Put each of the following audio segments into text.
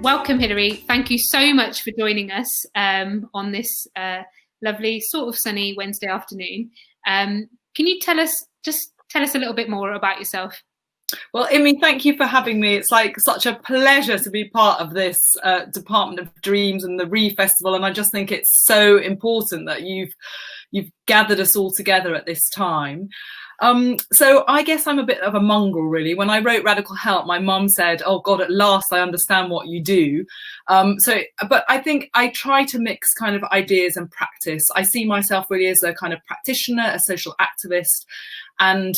Welcome, Hilary. Thank you so much for joining us on this lovely, sort of sunny Wednesday afternoon. Can you tell us a little bit more about yourself? Well, Immy, thank you for having me. It's like such a pleasure to be part of this Department of Dreams and the Re Festival, and I just think it's so important that you've gathered us all together at this time. So I guess I'm a bit of a mongrel, really. When I wrote Radical Help, my mum said, "Oh God, at last I understand what you do." But I think I try to mix kind of ideas and practice. I see myself really as a kind of practitioner, a social activist, and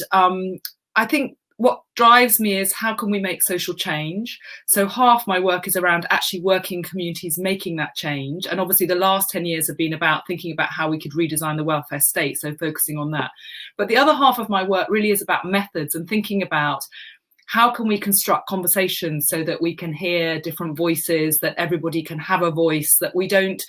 I think what drives me is how can we make social change? So half my work is around actually working communities making that change. And obviously the last 10 years have been about thinking about how we could redesign the welfare state, so focusing on that. But the other half of my work really is about methods and thinking about how can we construct conversations so that we can hear different voices, that everybody can have a voice, that we don't,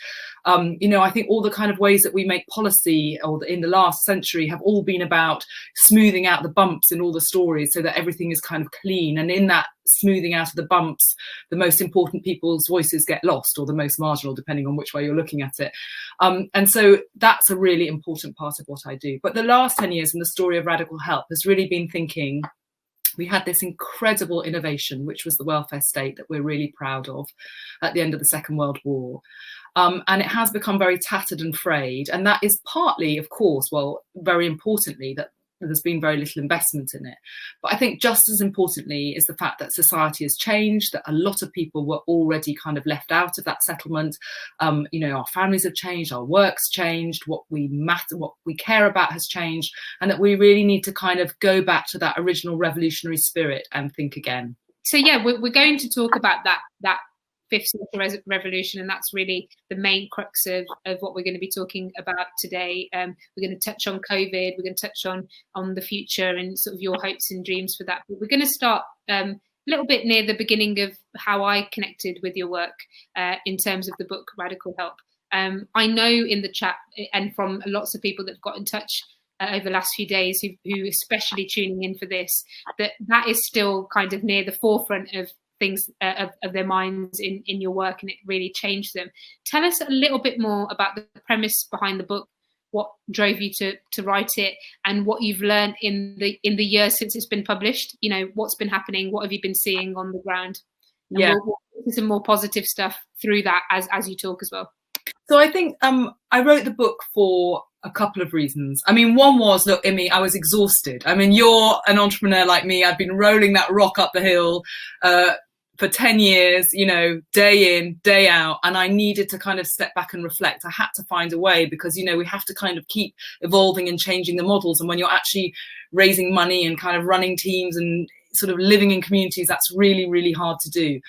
I think all the kind of ways that we make policy or in the last century have all been about smoothing out the bumps in all the stories so that everything is kind of clean. And in that smoothing out of the bumps, the most important people's voices get lost, or the most marginal, depending on which way you're looking at it. And so that's a really important part of what I do. But the last 10 years in the story of Radical Help has really been thinking, we had this incredible innovation, which was the welfare state that we're really proud of at the end of the Second World War. And it has become very tattered and frayed. And that is partly, of course, well, very importantly, that there's been very little investment in it. But I think just as importantly is the fact that society has changed, that a lot of people were already kind of left out of that settlement. Our families have changed, our work's changed, what we care about has changed, and that we really need to kind of go back to that original revolutionary spirit and think again. So yeah, we're going to talk about that fifth social revolution, and that's really the main crux of what we're going to be talking about today. We're going to touch on COVID, we're going to touch on the future and sort of your hopes and dreams for that. But we're going to start a little bit near the beginning of how I connected with your work in terms of the book Radical Help. I know in the chat and from lots of people that have got in touch over the last few days who especially tuning in for this, that is still kind of near the forefront of things of their minds in your work, and it really changed them. Tell us a little bit more about the premise behind the book, what drove you to write it, and what you've learned in the years since it's been published. What's been happening, what have you been seeing on the ground? And yeah, we'll do some more positive stuff through that as you talk as well. So I think I wrote the book for a couple of reasons. I mean, one was, look, Immy, I was exhausted. I mean, you're an entrepreneur like me. I've been rolling that rock up the hill for 10 years, day in, day out. And I needed to kind of step back and reflect. I had to find a way because, we have to kind of keep evolving and changing the models. And when you're actually raising money and kind of running teams and sort of living in communities, that's really, really hard to do.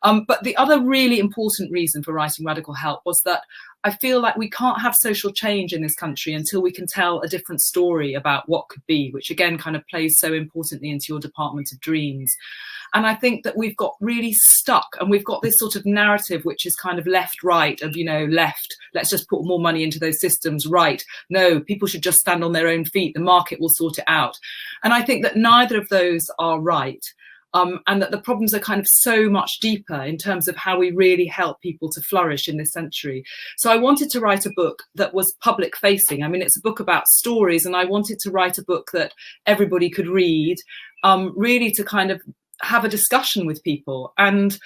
But the other really important reason for writing Radical Help was that I feel like we can't have social change in this country until we can tell a different story about what could be, which again kind of plays so importantly into your Department of Dreams. And I think that we've got really stuck, and we've got this sort of narrative which is kind of left-right of, left, let's just put more money into those systems, right, no, people should just stand on their own feet, the market will sort it out. And I think that neither of those are right. And that the problems are kind of so much deeper in terms of how we really help people to flourish in this century. So I wanted to write a book that was public facing. I mean, it's a book about stories, and I wanted to write a book that everybody could read, really to kind of have a discussion with people. And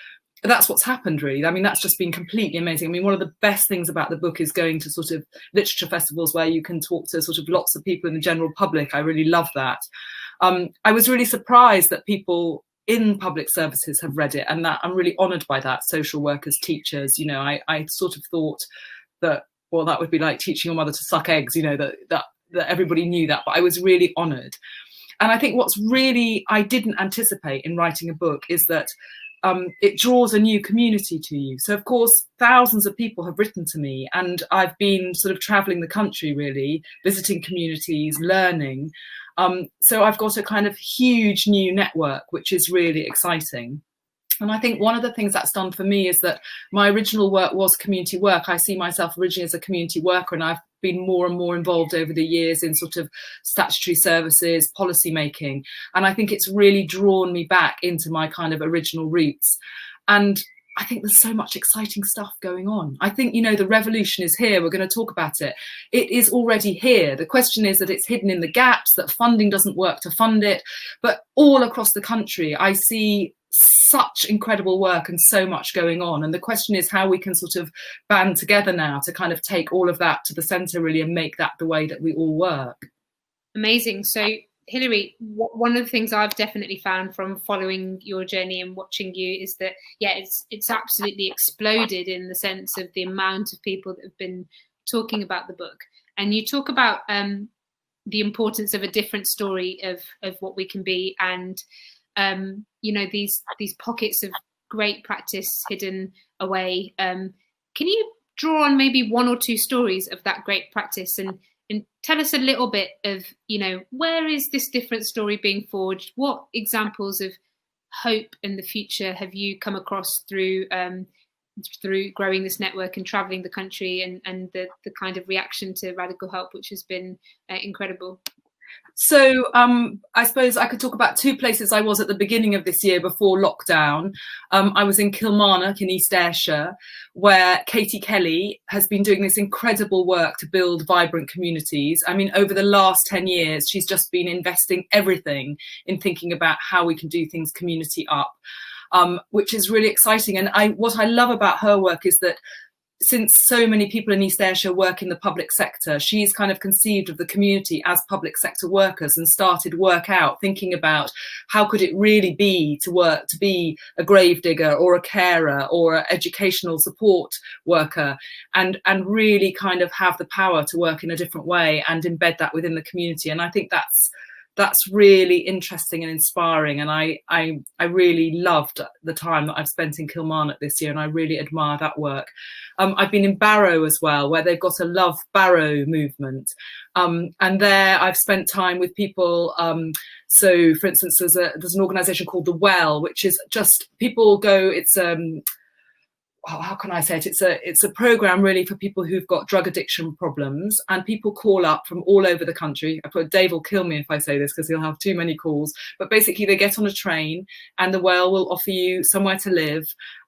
that's what's happened, really. I mean, that's just been completely amazing. I mean, one of the best things about the book is going to sort of literature festivals where you can talk to sort of lots of people in the general public. I really love that. I was really surprised that people in public services have read it, and that I'm really honoured by that. Social workers, teachers, I sort of thought that, well, that would be like teaching your mother to suck eggs, that everybody knew that, but I was really honoured. And I think what's really, I didn't anticipate in writing a book is that it draws a new community to you. So of course, thousands of people have written to me, and I've been sort of traveling the country, really, visiting communities, learning. So I've got a kind of huge new network, which is really exciting. And I think one of the things that's done for me is that my original work was community work. I see myself originally as a community worker, and I've been more and more involved over the years in sort of statutory services, policy making. And I think it's really drawn me back into my kind of original roots. And I think there's so much exciting stuff going on. I think, you know, the revolution is here. We're going to talk about it. It is already here. The question is that it's hidden in the gaps, that funding doesn't work to fund it. But all across the country, I see such incredible work and so much going on. And the question is how we can sort of band together now to kind of take all of that to the centre, really, and make that the way that we all work. Amazing. So, Hilary, one of the things I've definitely found from following your journey and watching you is that, yeah, it's absolutely exploded in the sense of the amount of people that have been talking about the book. And you talk about the importance of a different story of what we can be, and you know, these pockets of great practice hidden away. Can you draw on maybe one or two stories of that great practice and tell us a little bit of, you know, where is this different story being forged? What examples of hope in the future have you come across through growing this network and traveling the country, and the kind of reaction to radical help, which has been incredible? So I suppose I could talk about two places I was at the beginning of this year before lockdown. I was in Kilmarnock in East Ayrshire, where Katie Kelly has been doing this incredible work to build vibrant communities. I mean, over the last 10 years, she's just been investing everything in thinking about how we can do things community up, which is really exciting. And what I love about her work is that since so many people in East Ayrshire work in the public sector, she's kind of conceived of the community as public sector workers and started work out thinking about how could it really be to be a gravedigger or a carer or an educational support worker, and really kind of have the power to work in a different way and embed that within the community. And I think that's really interesting and inspiring, and I really loved the time that I've spent in Kilmarnock this year, and I really admire that work. I've been in Barrow as well, where they've got a Love Barrow movement, and there I've spent time with people. So, for instance, there's an organisation called The Well, which is just people go. It's how can I say it? It's a program really for people who've got drug addiction problems, and people call up from all over the country. Dave will kill me if I say this because he'll have too many calls. But basically, they get on a train, and The Well will offer you somewhere to live,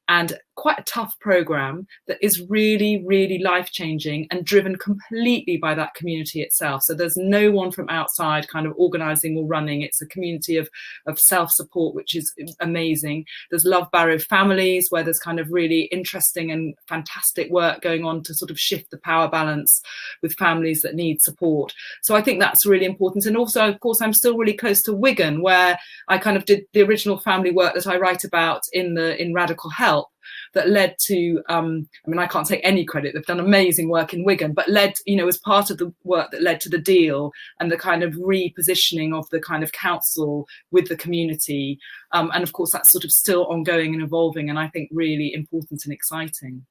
and quite a tough program that is really, really life-changing and driven completely by that community itself. So there's no one from outside kind of organising or running. It's a community of self-support, which is amazing. There's Love Barrow Families, where there's kind of really interesting and fantastic work going on to sort of shift the power balance with families that need support. So I think that's really important. And also, of course, I'm still really close to Wigan, where I kind of did the original family work that I write about in Radical Help, that led to, I mean, I can't take any credit, they've done amazing work in Wigan, but led, you know, as part of the work that led to the deal and the kind of repositioning of the kind of council with the community. And of course, that's sort of still ongoing and evolving, and I think really important and exciting.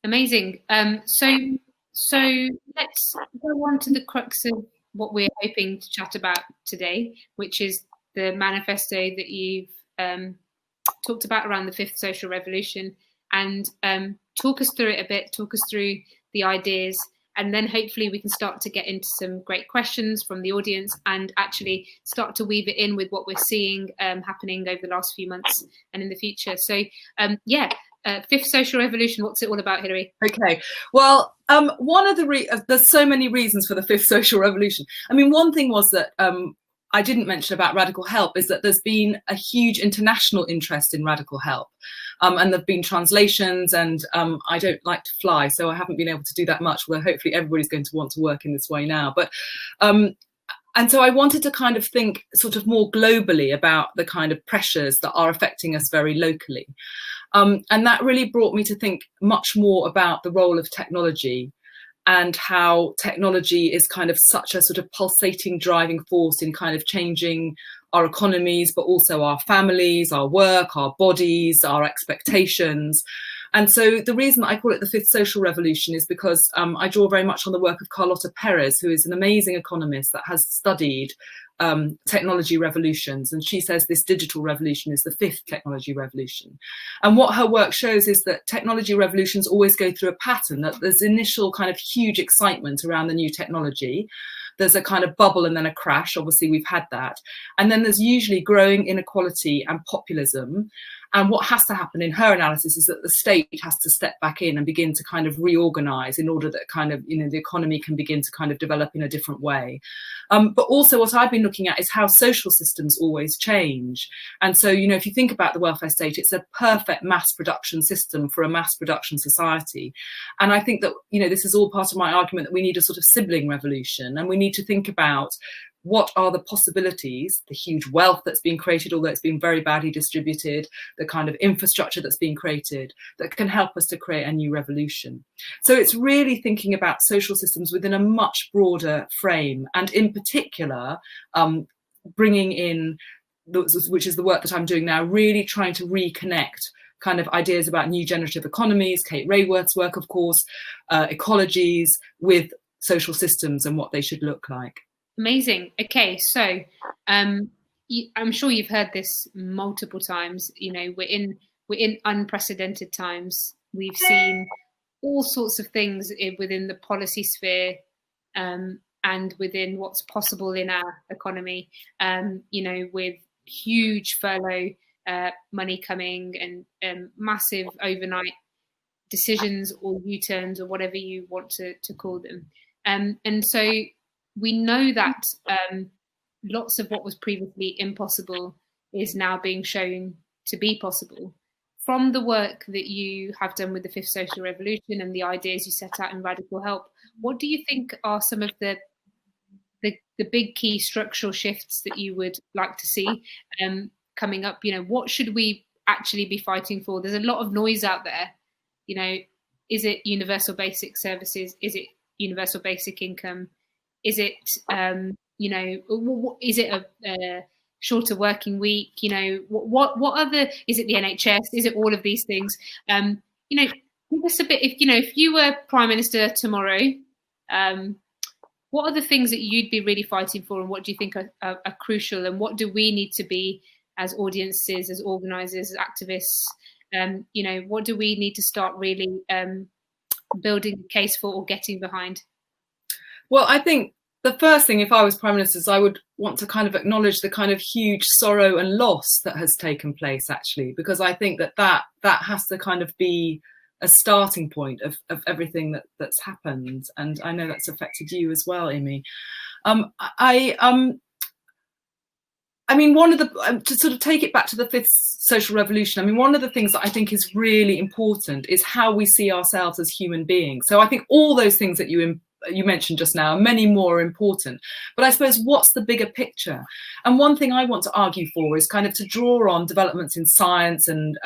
Amazing. So let's go on to the crux of what we're hoping to chat about today, which is the manifesto that you've talked about around the fifth social revolution, and talk us through it a bit, talk us through the ideas, and then hopefully we can start to get into some great questions from the audience and actually start to weave it in with what we're seeing happening over the last few months and in the future. So fifth social revolution, what's it all about, Hilary? Okay, well, one of there's so many reasons for the fifth social revolution. I mean, one thing was that I didn't mention about radical help is that there's been a huge international interest in radical help, and there've been translations, and I don't like to fly, so I haven't been able to do that much, although hopefully everybody's going to want to work in this way now. But and so I wanted to kind of think sort of more globally about the kind of pressures that are affecting us very locally. And that really brought me to think much more about the role of technology, and how technology is kind of such a sort of pulsating driving force in kind of changing our economies, but also our families, our work, our bodies, our expectations. And so the reason I call it the fifth social revolution is because I draw very much on the work of Carlota Perez, who is an amazing economist that has studied technology revolutions, and she says this digital revolution is the fifth technology revolution. And what her work shows is that technology revolutions always go through a pattern, that there's initial kind of huge excitement around the new technology, there's a kind of bubble and then a crash, obviously we've had that, and then there's usually growing inequality and populism, And what has to happen in her analysis is that the state has to step back in and begin to kind of reorganize in order that kind of, the economy can begin to kind of develop in a different way. But also what I've been looking at is how social systems always change. And so, if you think about the welfare state, it's a perfect mass production system for a mass production society. And I think that, this is all part of my argument that we need a sort of sibling revolution, and we need to think about what are the possibilities, the huge wealth that's being created, although it's been very badly distributed, the kind of infrastructure that's being created that can help us to create a new revolution. So it's really thinking about social systems within a much broader frame, and in particular, bringing in, which is the work that I'm doing now, really trying to reconnect kind of ideas about new generative economies, Kate Raworth's work, of course, ecologies, with social systems and what they should look like. Amazing. Okay, so I'm sure you've heard this multiple times. We're in unprecedented times. We've seen all sorts of things within the policy sphere and within what's possible in our economy. With huge furlough money coming and massive overnight decisions or U-turns or whatever you want to call them. And so we know that lots of what was previously impossible is now being shown to be possible. From the work that you have done with the Fifth Social Revolution and the ideas you set out in Radical Help, what do you think are some of the big key structural shifts that you would like to see coming up? What should we actually be fighting for? There's a lot of noise out there. Is it universal basic services? Is it universal basic income? Is it, is it a shorter working week? What other, is it the NHS? Is it all of these things? Give us a bit, if you were Prime Minister tomorrow, what are the things that you'd be really fighting for, and what do you think are crucial, and what do we need to be as audiences, as organisers, as activists? What do we need to start really building a case for or getting behind? Well, I think the first thing, if I was Prime Minister, is I would want to kind of acknowledge the kind of huge sorrow and loss that has taken place, actually, because I think that has to kind of be a starting point of everything that's happened. And I know that's affected you as well, Immy. One of the, to sort of take it back to the Fifth Social Revolution, one of the things that I think is really important is how we see ourselves as human beings. So I think all those things that you mentioned just now, many more are important. But I suppose, what's the bigger picture? And one thing I want to argue for is kind of to draw on developments in science and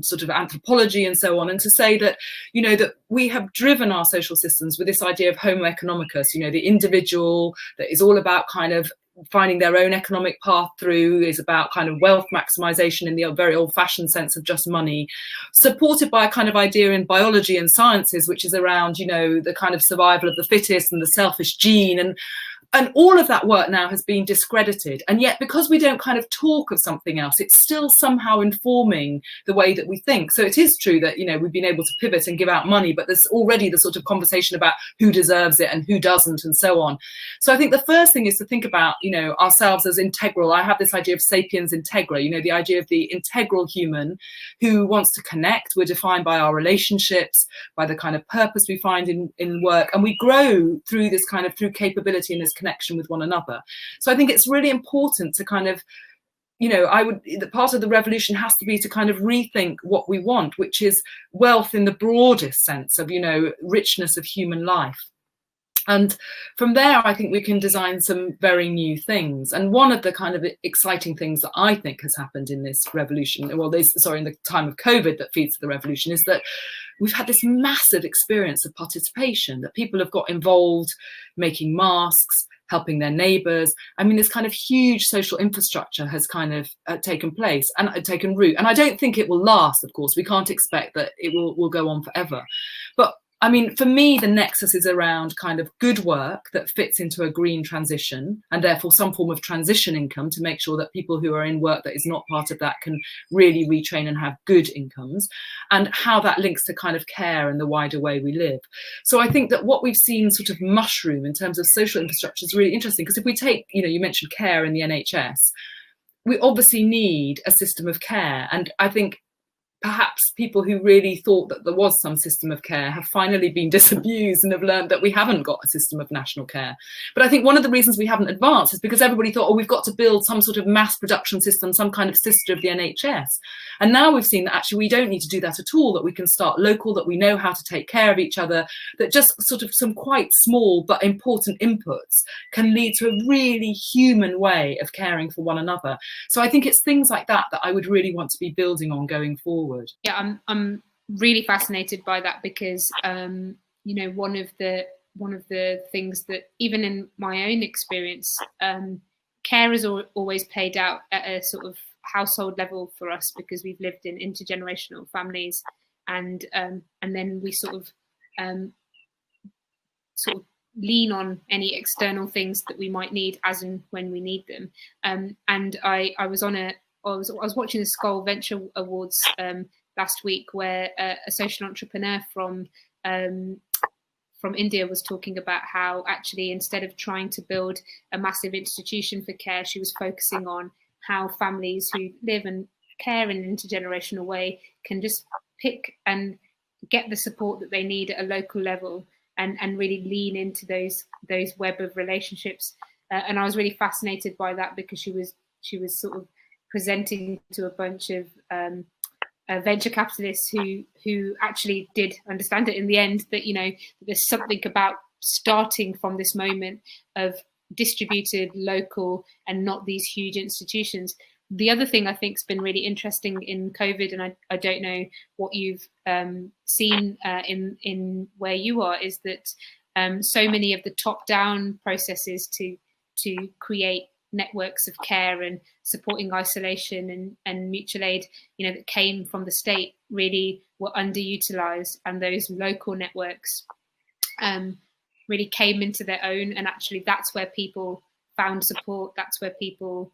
sort of anthropology and so on, and to say that, that we have driven our social systems with this idea of homo economicus, the individual, that is all about kind of finding their own economic path through, is about kind of wealth maximization in the very old-fashioned sense of just money, supported by a kind of idea in biology and sciences, which is around, the kind of survival of the fittest and the selfish gene. And all of that work now has been discredited. And yet, because we don't kind of talk of something else, it's still somehow informing the way that we think. So it is true that, we've been able to pivot and give out money, but there's already the sort of conversation about who deserves it and who doesn't and so on. So I think the first thing is to think about, ourselves as integral. I have this idea of sapiens integra, the idea of the integral human who wants to connect. We're defined by our relationships, by the kind of purpose we find in work. And we grow through this kind of, through capability and this connection with one another. So I think it's really important to kind of, the part of the revolution has to be to kind of rethink what we want, which is wealth in the broadest sense of, richness of human life. And from there, I think we can design some very new things. And one of the kind of exciting things that I think has happened in this revolution, in the time of COVID that feeds the revolution, is that we've had this massive experience of participation, that people have got involved making masks, helping their neighbours. This kind of huge social infrastructure has kind of taken place and taken root. And I don't think it will last, of course. We can't expect that it will go on forever. But for me, the nexus is around kind of good work that fits into a green transition, and therefore some form of transition income to make sure that people who are in work that is not part of that can really retrain and have good incomes, and how that links to kind of care and the wider way we live. So I think that what we've seen sort of mushroom in terms of social infrastructure is really interesting, because if we take, you mentioned care in the NHS, we obviously need a system of care. And I think perhaps people who really thought that there was some system of care have finally been disabused and have learned that we haven't got a system of national care. But I think one of the reasons we haven't advanced is because everybody thought, oh, we've got to build some sort of mass production system, some kind of sister of the NHS. And now we've seen that actually we don't need to do that at all, that we can start local, that we know how to take care of each other, that just sort of some quite small but important inputs can lead to a really human way of caring for one another. So I think it's things like that that I would really want to be building on going forward. Yeah, I'm really fascinated by that because you know, one of the things that even in my own experience, care has always played out at a sort of household level for us because we've lived in intergenerational families, and then we sort of lean on any external things that we might need as and when we need them. And I was watching the Skoll Venture Awards last week, where a social entrepreneur from India was talking about how actually instead of trying to build a massive institution for care, she was focusing on how families who live and care in an intergenerational way can just pick and get the support that they need at a local level and really lean into those web of relationships. And I was really fascinated by that because she was sort of presenting to a bunch of venture capitalists who actually did understand it in the end, that, you know, there's something about starting from this moment of distributed, local, and not these huge institutions. The other thing I think has been really interesting in COVID, and I don't know what you've seen in where you are, is that so many of the top-down processes to create networks of care and supporting isolation and mutual aid, you know, that came from the state really were underutilized, and those local networks really came into their own. And actually that's where people found support. That's where people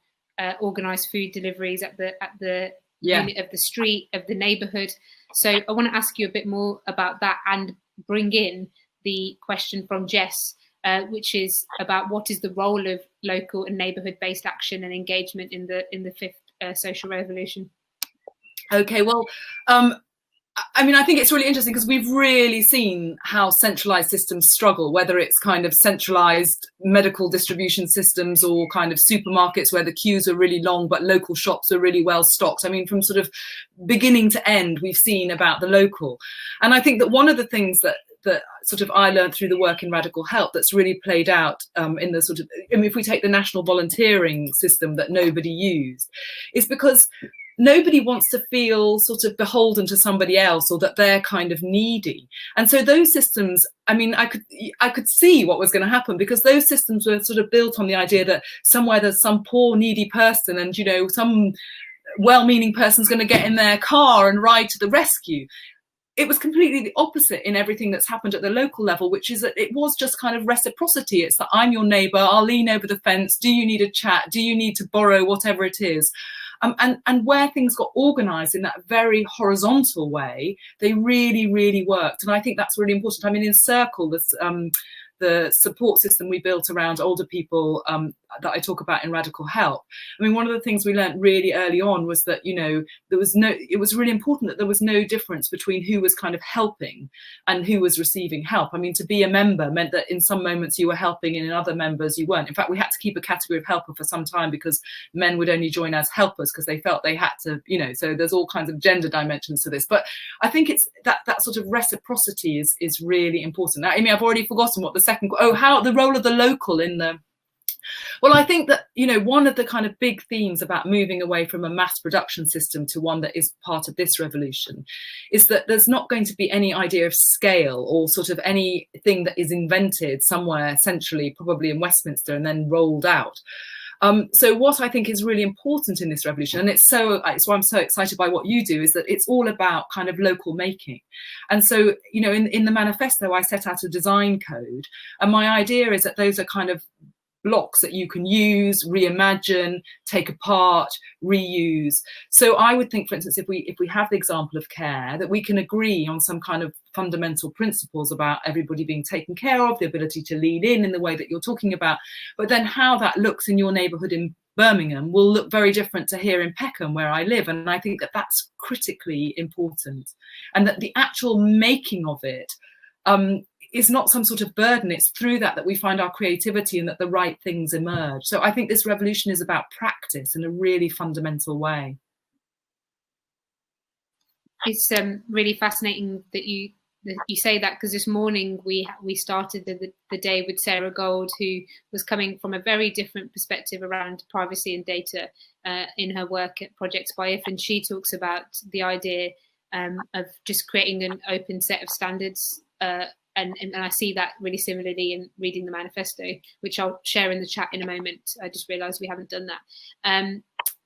organized food deliveries at the unit of the street, of the neighborhood. So I want to ask you a bit more about that and bring in the question from Jess, which is about what is the role of local and neighbourhood-based action and engagement in the fifth social revolution? Okay, well, I mean, I think it's really interesting because we've really seen how centralised systems struggle, whether it's kind of centralised medical distribution systems or kind of supermarkets where the queues are really long but local shops are really well stocked. I mean, from sort of beginning to end, we've seen about the local. And I think that one of the things that sort of I learned through the work in Radical Help that's really played out in the sort of, I mean, if we take the national volunteering system that nobody used, is because nobody wants to feel sort of beholden to somebody else or that they're kind of needy. And so those systems, I mean, I could see what was going to happen because those systems were sort of built on the idea that somewhere there's some poor needy person and, you know, some well-meaning person's going to get in their car and ride to the rescue. It was completely the opposite in everything that's happened at the local level, which is that it was just kind of reciprocity. It's that I'm your neighbour, I'll lean over the fence. Do you need a chat? Do you need to borrow whatever it is? And where things got organised in that very horizontal way, they really, really worked. And I think that's really important. I mean, in Circle, the support system we built around older people that I talk about in Radical Help. I mean, one of the things we learned really early on was that, you know, it was really important that there was no difference between who was kind of helping and who was receiving help. I mean, to be a member meant that in some moments you were helping and in other members you weren't. In fact, we had to keep a category of helper for some time because men would only join as helpers because they felt they had to, you know, so there's all kinds of gender dimensions to this. But I think it's that sort of reciprocity is really important. Now, Immy, I've already forgotten what the second, how the role of the local in the, well, I think that, you know, one of the kind of big themes about moving away from a mass production system to one that is part of this revolution is that there's not going to be any idea of scale or sort of anything that is invented somewhere centrally, probably in Westminster, and then rolled out. So what I think is really important in this revolution, and it's why I'm so excited by what you do, is that it's all about kind of local making. And so, you know, in the manifesto, I set out a design code. And my idea is that those are kind of blocks that you can use, reimagine, take apart, reuse. So I would think, for instance, if we have the example of care, that we can agree on some kind of fundamental principles about everybody being taken care of, the ability to lean in the way that you're talking about, but then how that looks in your neighbourhood in Birmingham will look very different to here in Peckham, where I live. And I think that that's critically important, and that the actual making of it is not some sort of burden. It's through that we find our creativity and that the right things emerge. So I think this revolution is about practice in a really fundamental way. It's really fascinating that you say that, because this morning we started the day with Sarah Gold, who was coming from a very different perspective around privacy and data in her work at Projects by If, and she talks about the idea of just creating an open set of standards, and I see that really similarly in reading the manifesto, which I'll share in the chat in a moment. I just realised we haven't done that.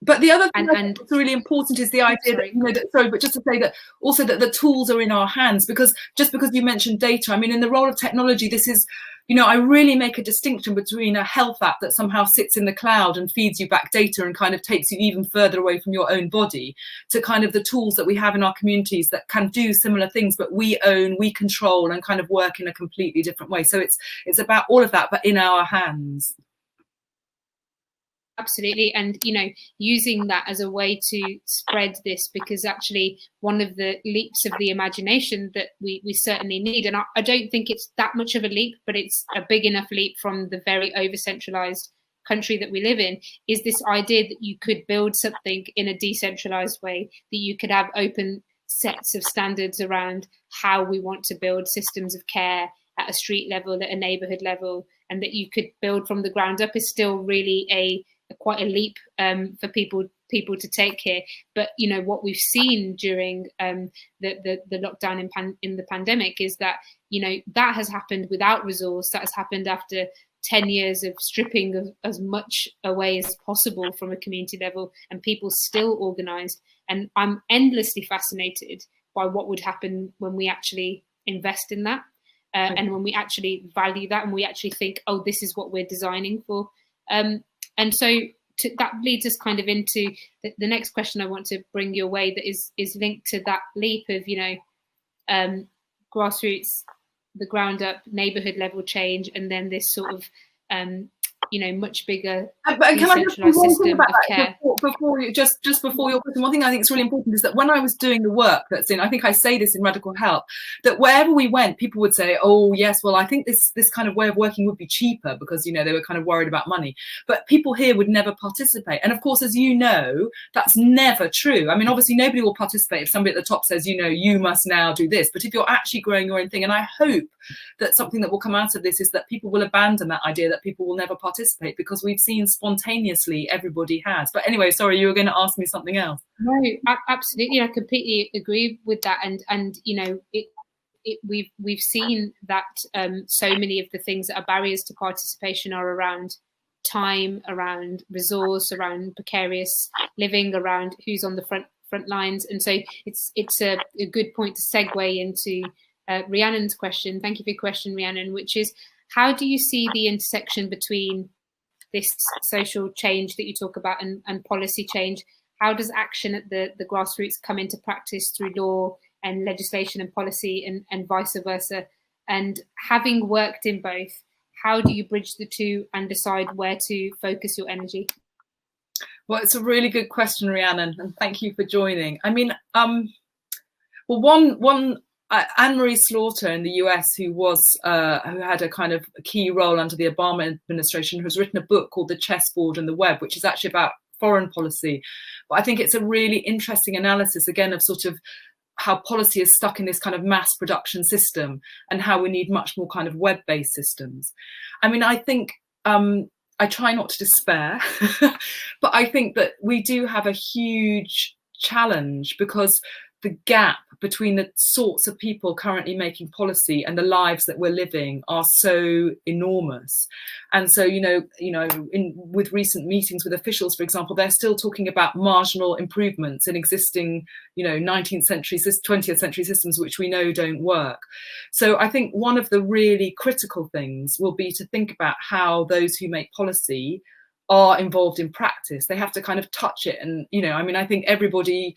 But the other thing that's really important is the idea that, but just to say that also that the tools are in our hands, because just because you mentioned data, I mean, in the role of technology, this is, I really make a distinction between a health app that somehow sits in the cloud and feeds you back data and kind of takes you even further away from your own body, to kind of the tools that we have in our communities that can do similar things, but we own, we control, and kind of work in a completely different way. So it's about all of that, but in our hands. Absolutely. And, using that as a way to spread this, because actually one of the leaps of the imagination that we certainly need, and I don't think it's that much of a leap, but it's a big enough leap from the very over-centralized country that we live in, is this idea that you could build something in a decentralized way, that you could have open sets of standards around how we want to build systems of care at a street level, at a neighborhood level, and that you could build from the ground up, is still really quite a leap for people to take here. But what we've seen during the lockdown in the pandemic is that that has happened without resource. That has happened after 10 years of stripping of as much away as possible from a community level, and people still organised. And I'm endlessly fascinated by what would happen when we actually invest in that, and when we actually value that, and we actually think, oh, this is what we're designing for. And so that leads us kind of into the next question I want to bring your way, that is linked to that leap of, grassroots, the ground up, neighbourhood level change, and then this sort of, much bigger decentralised system of care. Before your question, one thing I think is really important is that when I was doing the work that's in, I think I say this in Radical Help, that wherever we went, people would say, oh yes, well, I think this kind of way of working would be cheaper, because they were kind of worried about money. But people here would never participate. And of course, as you know, that's never true. I mean, obviously nobody will participate if somebody at the top says, you must now do this. But if you're actually growing your own thing, and I hope that something that will come out of this is that people will abandon that idea that people will never participate, because we've seen spontaneously everybody has. But anyway, sorry, you were going to ask me something else. No, absolutely, I completely agree with that. And we've seen that so many of the things that are barriers to participation are around time, around resource, around precarious living, around who's on the front lines. And so it's a good point to segue into Rhiannon's question. Thank you for your question, Rhiannon, which is, how do you see the intersection between this social change that you talk about and policy change? How does action at the grassroots come into practice through law and legislation and policy, and vice versa? And having worked in both, how do you bridge the two and decide where to focus your energy? Well, it's a really good question, Rhiannon, and thank you for joining. I mean, one Anne-Marie Slaughter in the US, who had a kind of key role under the Obama administration, has written a book called The Chessboard and the Web, which is actually about foreign policy. But I think it's a really interesting analysis, again, of sort of how policy is stuck in this kind of mass production system, and how we need much more kind of web-based systems. I mean, I think I try not to despair, but I think that we do have a huge challenge, because the gap between the sorts of people currently making policy and the lives that we're living are so enormous. And so, with recent meetings with officials, for example, they're still talking about marginal improvements in existing, 19th century, 20th century systems, which we know don't work. So I think one of the really critical things will be to think about how those who make policy are involved in practice. They have to kind of touch it. And, I think everybody,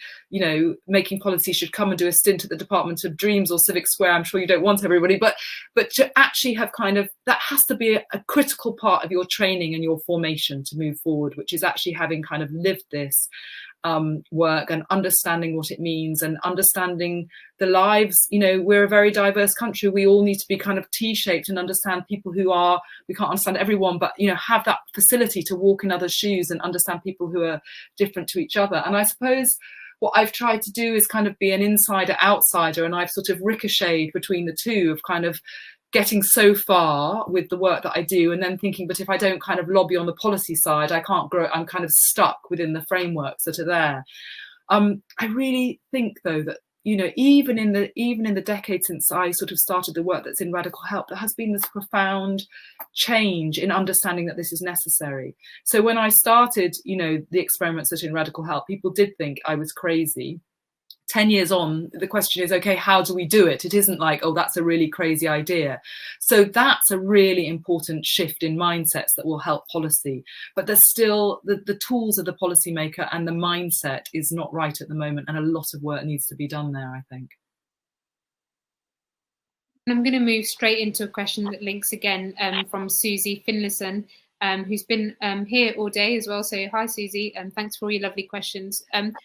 making policy should come and do a stint at the Department of Dreams or Civic Square. I'm sure you don't want everybody, but to actually have kind of that has to be a critical part of your training and your formation to move forward, which is actually having kind of lived this work and understanding what it means and understanding the lives. You know, we're a very diverse country. We all need to be kind of T-shaped and understand people who are, we can't understand everyone, but, you know, have that facility to walk in others' shoes and understand people who are different to each other. And I suppose what I've tried to do is kind of be an insider outsider, and I've sort of ricocheted between the two of kind of getting so far with the work that I do and then thinking, but if I don't kind of lobby on the policy side, I can't grow. I'm kind of stuck within the frameworks that are there. I really think though that, you know, even in the decade since I sort of started the work that's in radical help, there has been this profound change in understanding that this is necessary. So when I started, you know, the experiments that are in radical help, people did think I was crazy. 10 years on, the question is, okay, how do we do it? It isn't like, oh, that's a really crazy idea. So that's a really important shift in mindsets that will help policy. But there's still the tools of the policymaker, and the mindset is not right at the moment. And a lot of work needs to be done there, I think. I'm going to move straight into a question that links again from Susie Finlayson, who's been here all day as well. So hi, Susie, and thanks for all your lovely questions.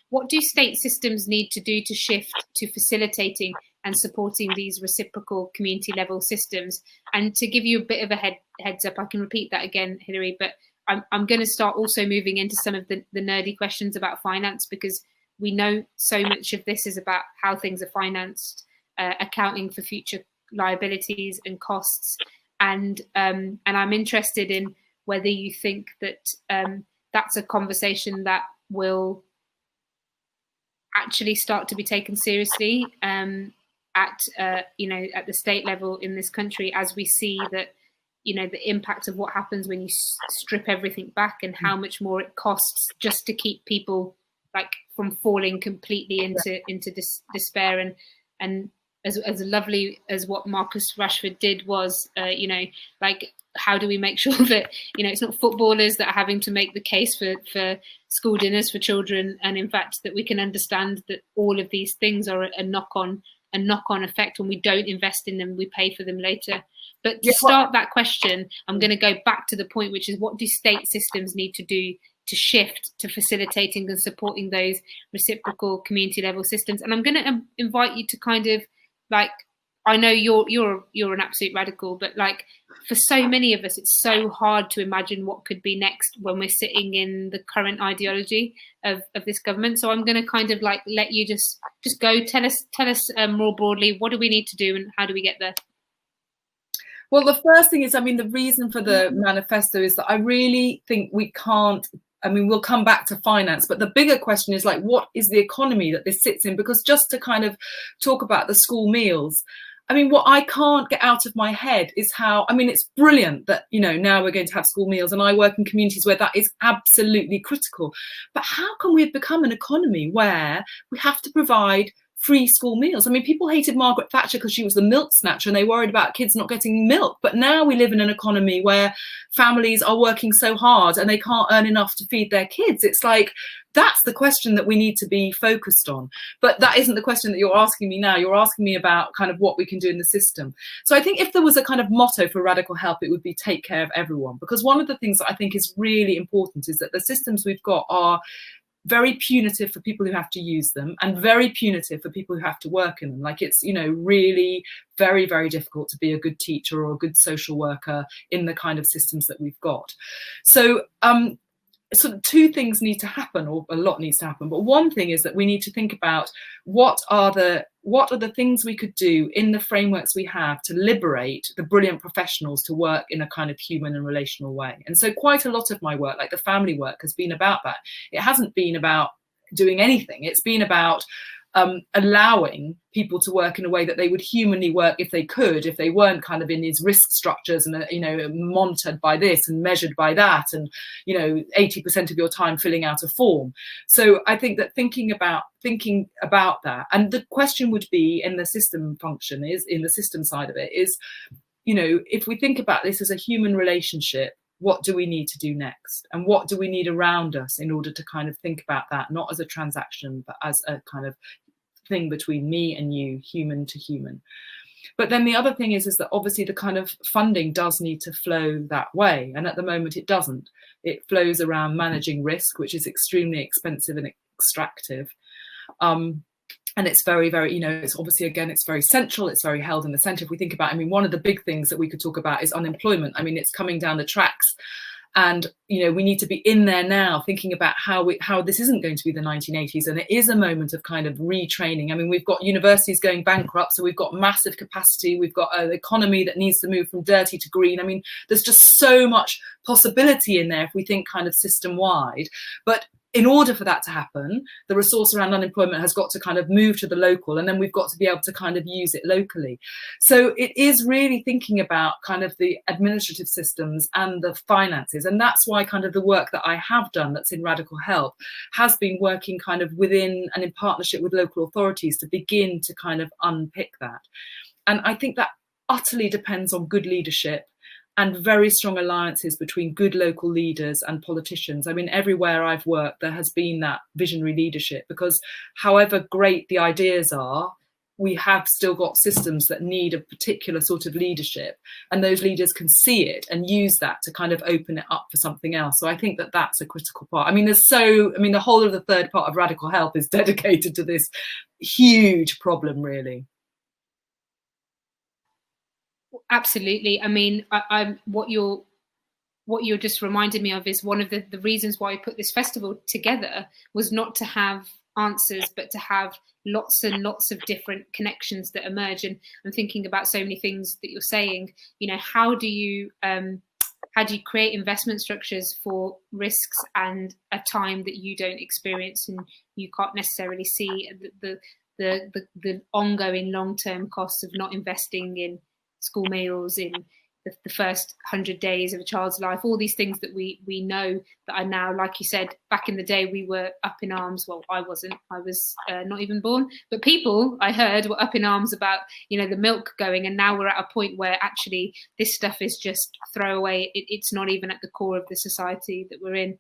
What do state systems need to do to shift to facilitating and supporting these reciprocal community level systems? And to give you a bit of a heads up, I can repeat that again, Hilary, but I'm going to start also moving into some of the nerdy questions about finance, because we know so much of this is about how things are financed, accounting for future liabilities and costs. And I'm interested in whether you think that that's a conversation that will actually start to be taken seriously at the state level in this country, as we see that, you know, the impact of what happens when you strip everything back and how much more it costs just to keep people like from falling completely into despair. And as lovely as what Marcus Rashford did was, you know, like, how do we make sure that, you know, it's not footballers that are having to make the case for school dinners for children, and in fact that we can understand that all of these things are a knock-on effect. When we don't invest in them, we pay for them later. But to start that question, I'm going to go back to the point, which is, what do state systems need to do to shift to facilitating and supporting those reciprocal community level systems? And I'm going to invite you to kind of, like, I know you're an absolute radical, but like for so many of us, it's so hard to imagine what could be next when we're sitting in the current ideology of this government. So I'm going to kind of like let you just go tell us more broadly, what do we need to do and how do we get there? Well, the first thing is, I mean, the reason for the manifesto is that I really think we can't, I mean, we'll come back to finance, but the bigger question is like, what is the economy that this sits in? Because just to kind of talk about the school meals, I mean, what I can't get out of my head is how, I mean, it's brilliant that, you know, now we're going to have school meals, and I work in communities where that is absolutely critical. But how can we have become an economy where we have to provide free school meals? I mean, people hated Margaret Thatcher because she was the milk snatcher and they worried about kids not getting milk. But now we live in an economy where families are working so hard and they can't earn enough to feed their kids. It's like, that's the question that we need to be focused on. But that isn't the question that you're asking me now. You're asking me about kind of what we can do in the system. So I think if there was a kind of motto for radical help, it would be take care of everyone. Because one of the things that I think is really important is that the systems we've got are very punitive for people who have to use them and very punitive for people who have to work in them. Like, it's, you know, really very, very difficult to be a good teacher or a good social worker in the kind of systems that we've got. So sort of two things need to happen, or a lot needs to happen. But one thing is that we need to think about what are the things we could do in the frameworks we have to liberate the brilliant professionals to work in a kind of human and relational way. And so quite a lot of my work, like the family work, has been about that. It hasn't been about doing anything. It's been about allowing people to work in a way that they would humanly work if they could, if they weren't kind of in these risk structures and, you know, monitored by this and measured by that, and, you know, 80% of your time filling out a form. So I think that thinking about that, and the question would be in the system function, is in the system side of it, is, you know, if we think about this as a human relationship, what do we need to do next? And what do we need around us in order to kind of think about that, not as a transaction, but as a kind of thing between me and you, human to human. But then the other thing is that obviously the kind of funding does need to flow that way. And at the moment it doesn't. It flows around managing risk, which is extremely expensive and extractive. And it's very, very, it's obviously, again, it's very central. It's very held in the center. If we think about, one of the big things that we could talk about is unemployment. It's coming down the tracks. And, we need to be in there now thinking about how this isn't going to be the 1980s. And it is a moment of kind of retraining. We've got universities going bankrupt. So we've got massive capacity. We've got an economy that needs to move from dirty to green. There's just so much possibility in there if we think kind of system wide. But in order for that to happen, the resource around unemployment has got to kind of move to the local, and then we've got to be able to kind of use it locally. So it is really thinking about kind of the administrative systems and the finances. And that's why kind of the work that I have done that's in Radical Help has been working kind of within and in partnership with local authorities to begin to kind of unpick that. And I think that utterly depends on good leadership and very strong alliances between good local leaders and politicians. Everywhere I've worked, there has been that visionary leadership, because however great the ideas are, we have still got systems that need a particular sort of leadership, and those leaders can see it and use that to kind of open it up for something else. So I think that that's a critical part. The whole of the third part of Radical Help is dedicated to this huge problem, really. Absolutely. I'm what you're just reminded me of is one of the reasons why I put this festival together was not to have answers, but to have lots and lots of different connections that emerge. And I'm thinking about so many things that you're saying. How do you create investment structures for risks and a time that you don't experience and you can't necessarily see the ongoing long-term costs of not investing in school meals, in the first 100 days of a child's life, all these things that we know that are now, like you said, back in the day we were up in arms. Well, I wasn't, I was not even born, but people I heard were up in arms about, the milk going, and now we're at a point where actually this stuff is just throwaway. It's not even at the core of the society that we're in.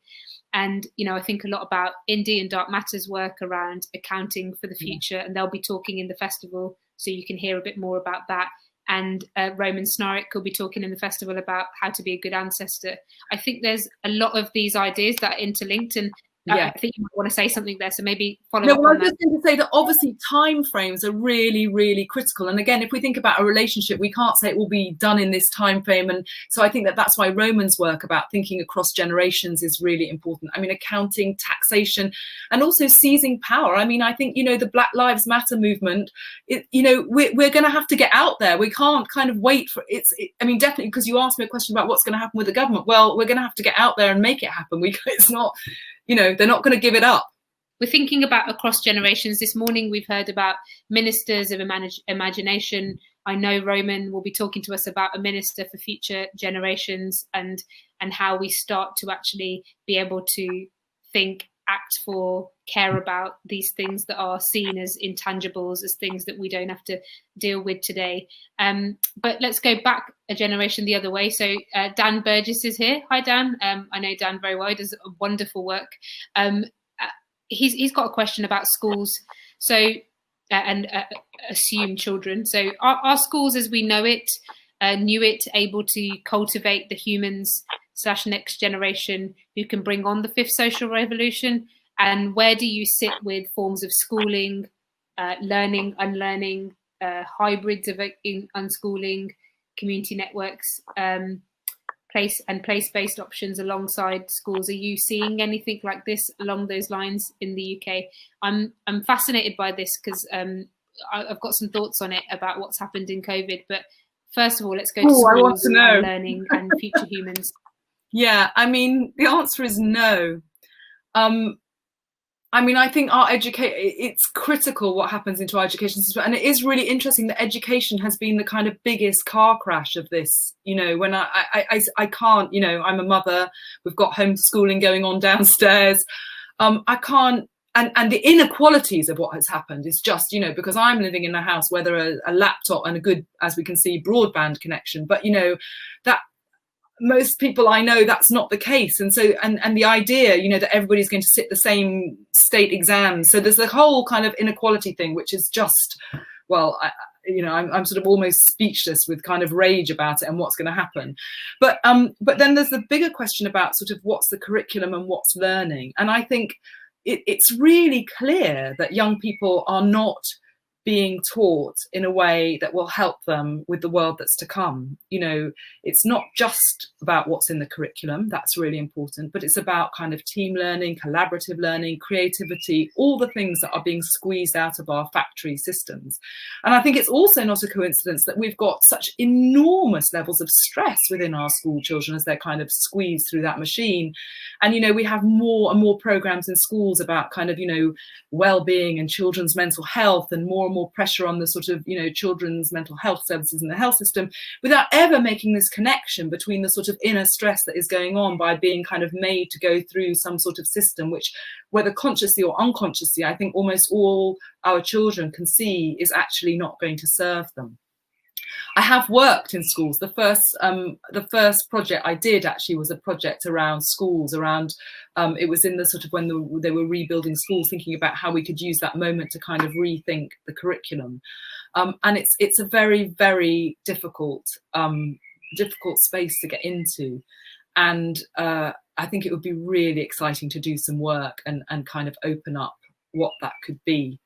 And, I think a lot about Indy and Dark Matter's work around accounting for the future, and they'll be talking in the festival, so you can hear a bit more about that. And Roman Snarek could be talking in the festival about how to be a good ancestor. I think there's a lot of these ideas that are interlinked, and I think you might want to say something there, so maybe follow up on that. I was just going to say that obviously time frames are really, really critical. And again, if we think about a relationship, we can't say it will be done in this time frame. And so I think that that's why Roman's work about thinking across generations is really important. Accounting, taxation, and also seizing power. I think, the Black Lives Matter movement, we're going to have to get out there. We can't kind of wait for definitely, because you asked me a question about what's going to happen with the government. Well, we're going to have to get out there and make it happen. It's not, they're not going to give it up. We're thinking about across generations. This morning, we've heard about ministers of imagination. I know Roman will be talking to us about a minister for future generations and how we start to actually be able to think, act for, care about these things that are seen as intangibles, as things that we don't have to deal with today. But let's go back a generation the other way. So Dan Burgess is here. Hi, Dan. I know Dan very well. He does wonderful work. He's got a question about schools. So and assumed children. So are schools as we know it, knew it, able to cultivate the humans / next generation who can bring on the fifth social revolution? And where do you sit with forms of schooling, learning, unlearning, hybrids of unschooling, community networks, place-based options alongside schools? Are you seeing anything like this along those lines in the UK? I'm fascinated by this because I've got some thoughts on it about what's happened in COVID. But first of all, let's go to schools and learning and future humans. Yeah, the answer is no. I think it's critical what happens into our education system. And it is really interesting that education has been the kind of biggest car crash of this. When I can't, I'm a mother, we've got homeschooling going on downstairs. I can't, and the inequalities of what has happened is just, because I'm living in a house where there are a laptop and a good, as we can see, broadband connection. But, that most people I know, that's not the case. And so, and the idea, that everybody's going to sit the same state exams. So there's the whole kind of inequality thing, which is just, well, I'm sort of almost speechless with kind of rage about it and what's going to happen. But then there's the bigger question about sort of what's the curriculum and what's learning. And I think it's really clear that young people are not being taught in a way that will help them with the world that's to come. It's not just about what's in the curriculum, that's really important, but it's about kind of team learning, collaborative learning, creativity, all the things that are being squeezed out of our factory systems. And I think it's also not a coincidence that we've got such enormous levels of stress within our school children as they're kind of squeezed through that machine. And, we have more and more programs in schools about kind of, well-being and children's mental health, and more pressure on the sort of, children's mental health services in the health system, without ever making this connection between the sort of inner stress that is going on by being kind of made to go through some sort of system, which, whether consciously or unconsciously, I think almost all our children can see is actually not going to serve them. I have worked in schools. The first project I did actually was a project around schools, it was in the sort of when they were rebuilding schools, thinking about how we could use that moment to kind of rethink the curriculum. And it's a very, very difficult space to get into. And I think it would be really exciting to do some work and kind of open up what that could be.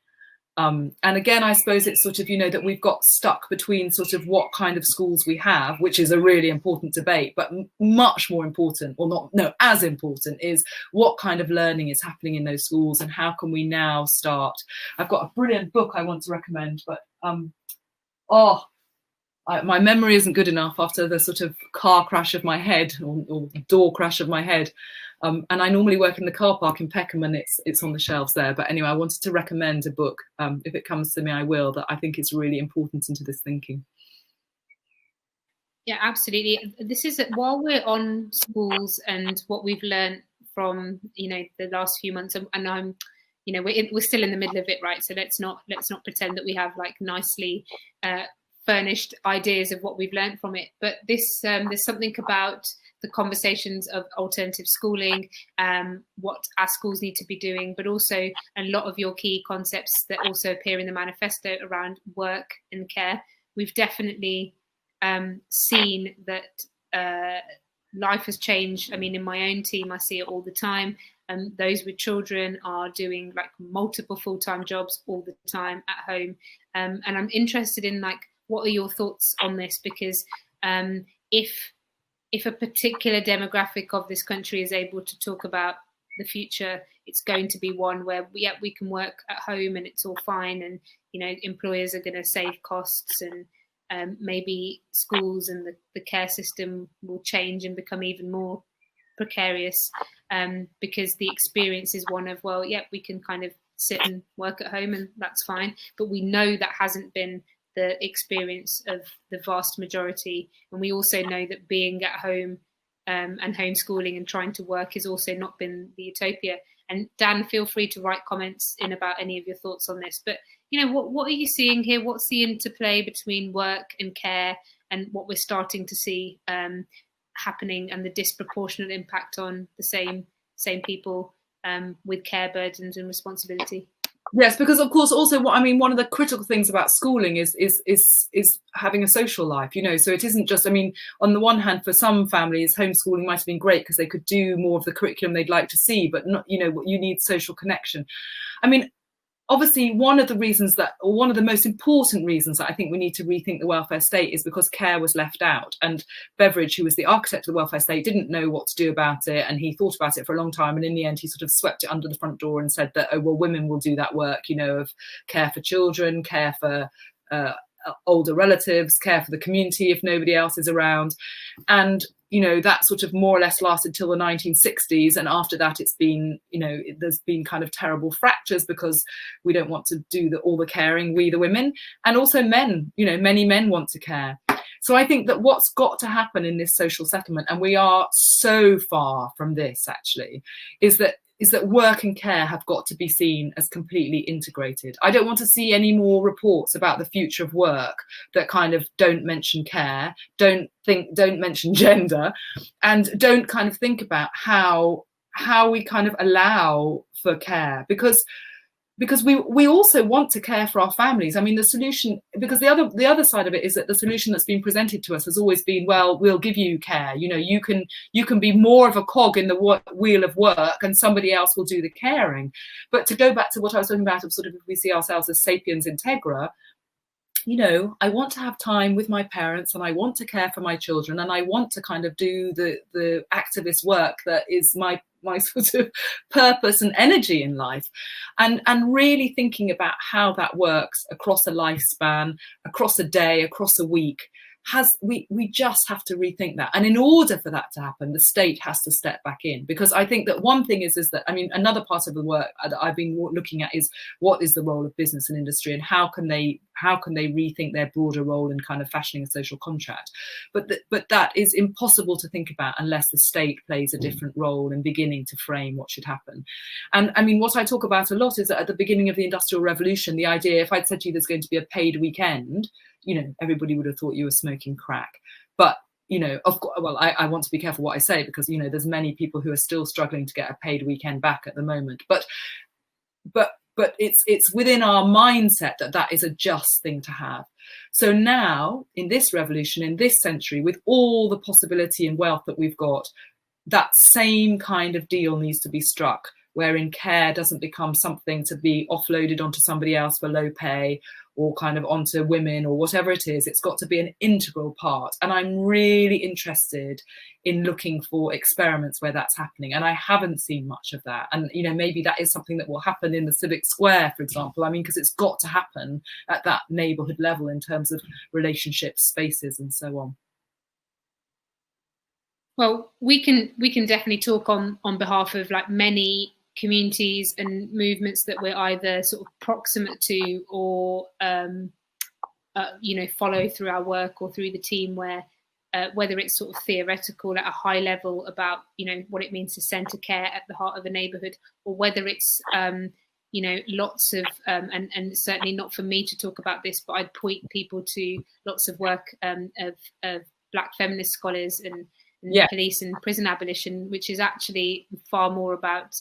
And again, I suppose it's sort of, that we've got stuck between sort of what kind of schools we have, which is a really important debate, but much more important, or as important, is what kind of learning is happening in those schools, and how can we now start. I've got a brilliant book I want to recommend, but my memory isn't good enough after the sort of car crash of my head, or door crash of my head. And I normally work in the car park in Peckham, and it's on the shelves there. But anyway, I wanted to recommend a book. If it comes to me, I will, that I think is really important into this thinking. Yeah, absolutely. This is while we're on schools and what we've learned from, the last few months, and I'm, we're still in the middle of it, right? So let's not pretend that we have like nicely furnished ideas of what we've learned from it. But there's something about the conversations of alternative schooling, what our schools need to be doing, but also a lot of your key concepts that also appear in the manifesto around work and care. We've definitely seen that life has changed. I mean, in my own team, I see it all the time. Those with children are doing like multiple full-time jobs all the time at home. And I'm interested in like, what are your thoughts on this? Because if a particular demographic of this country is able to talk about the future, it's going to be one where we can work at home and it's all fine, and employers are going to save costs, and maybe schools and the care system will change and become even more precarious, because the experience is one of, we can kind of sit and work at home and that's fine, but we know that hasn't been the experience of the vast majority. And we also know that being at home and homeschooling and trying to work has also not been the utopia. And Dan, feel free to write comments in about any of your thoughts on this. But, what are you seeing here? What's the interplay between work and care, and what we're starting to see happening, and the disproportionate impact on the same people with care burdens and responsibility? Yes, because of course, also one of the critical things about schooling is having a social life, so it isn't just, on the one hand, for some families, homeschooling might have been great because they could do more of the curriculum they'd like to see, but not, you need social connection. Obviously, one of the most important reasons that I think we need to rethink the welfare state is because care was left out. And Beveridge, who was the architect of the welfare state, didn't know what to do about it. And he thought about it for a long time. And in the end, he sort of swept it under the front door and said that, women will do that work, of care for children, care for older relatives, care for the community if nobody else is around. And that sort of more or less lasted till the 1960s. And after that, it's been, there's been kind of terrible fractures because we don't want to do all the caring, we the women, and also men, many men want to care. So I think that what's got to happen in this social settlement, and we are so far from this actually, is that work and care have got to be seen as completely integrated. I don't want to see any more reports about the future of work that kind of don't mention care, don't mention gender, and don't kind of think about how we kind of allow for care. Because because we also want to care for our families. I mean, the solution, because the other side of it is that the solution that's been presented to us has always been, well, we'll give you care. You know, you can be more of a cog in the wheel of work, and somebody else will do the caring. But to go back to what I was talking about, of sort of, if we see ourselves as sapiens integra, you know, I want to have time with my parents, and I want to care for my children, and I want to kind of do the activist work that is my sort of purpose and energy in life, and really thinking about how that works across a lifespan, across a day, across a week. We just have to rethink that. And in order for that to happen, the state has to step back in, because I think that one thing is that, I mean, another part of the work that I've been looking at is what is the role of business and industry, and how can they rethink their broader role in kind of fashioning a social contract. But that is impossible to think about unless the state plays a different role in beginning to frame what should happen. And I mean, what I talk about a lot is that at the beginning of the Industrial Revolution, the idea, if I'd said to you there's going to be a paid weekend, you know, everybody would have thought you were smoking crack. But, you know, of course, well, I want to be careful what I say, because, you know, there's many people who are still struggling to get a paid weekend back at the moment. But it's within our mindset that is a just thing to have. So now, in this revolution, in this century, with all the possibility and wealth that we've got, that same kind of deal needs to be struck, wherein care doesn't become something to be offloaded onto somebody else for low pay, or kind of onto women, or whatever it is. It's got to be an integral part. And I'm really interested in looking for experiments where that's happening. And I haven't seen much of that. And, you know, maybe that is something that will happen in the civic square, for example. I mean, because it's got to happen at that neighbourhood level in terms of relationships, spaces, and so on. Well, we can definitely talk on behalf of like many communities and movements that we're either sort of proximate to, or you know, follow through our work or through the team, where whether it's sort of theoretical at a high level about, you know, what it means to centre care at the heart of a neighbourhood, or whether it's you know, lots of and certainly not for me to talk about this, but I'd point people to lots of work of Black feminist scholars and police and prison abolition, which is actually far more about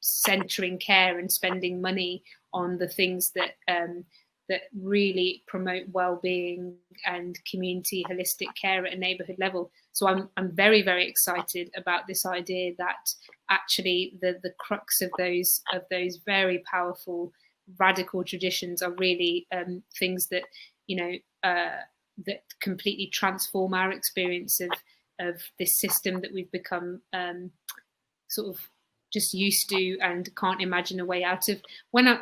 centering care and spending money on the things that that really promote well-being and community holistic care at a neighbourhood level. So I'm very, very excited about this idea that actually the crux of those very powerful radical traditions are really things that, you know, that completely transform our experience of this system that we've become sort of just used to and can't imagine a way out of.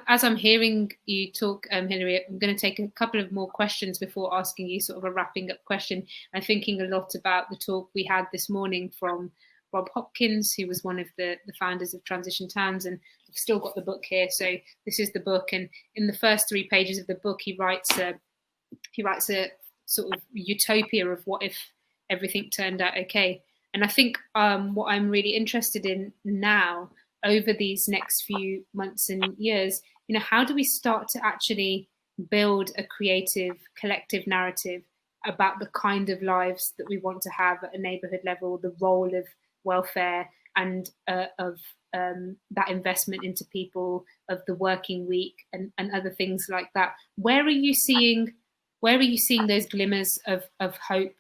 As I'm hearing you talk, Hilary, I'm going to take a couple of more questions before asking you sort of a wrapping up question. I'm thinking a lot about the talk we had this morning from Rob Hopkins, who was one of the founders of Transition Towns, and I've still got the book here. So this is the book, and in the first 3 pages of the book, he writes a sort of utopia of what if everything turned out okay. And I think what I'm really interested in now, over these next few months and years, you know, how do we start to actually build a creative, collective narrative about the kind of lives that we want to have at a neighbourhood level, the role of welfare and of that investment into people, of the working week and other things like that? Where are you seeing those glimmers of hope,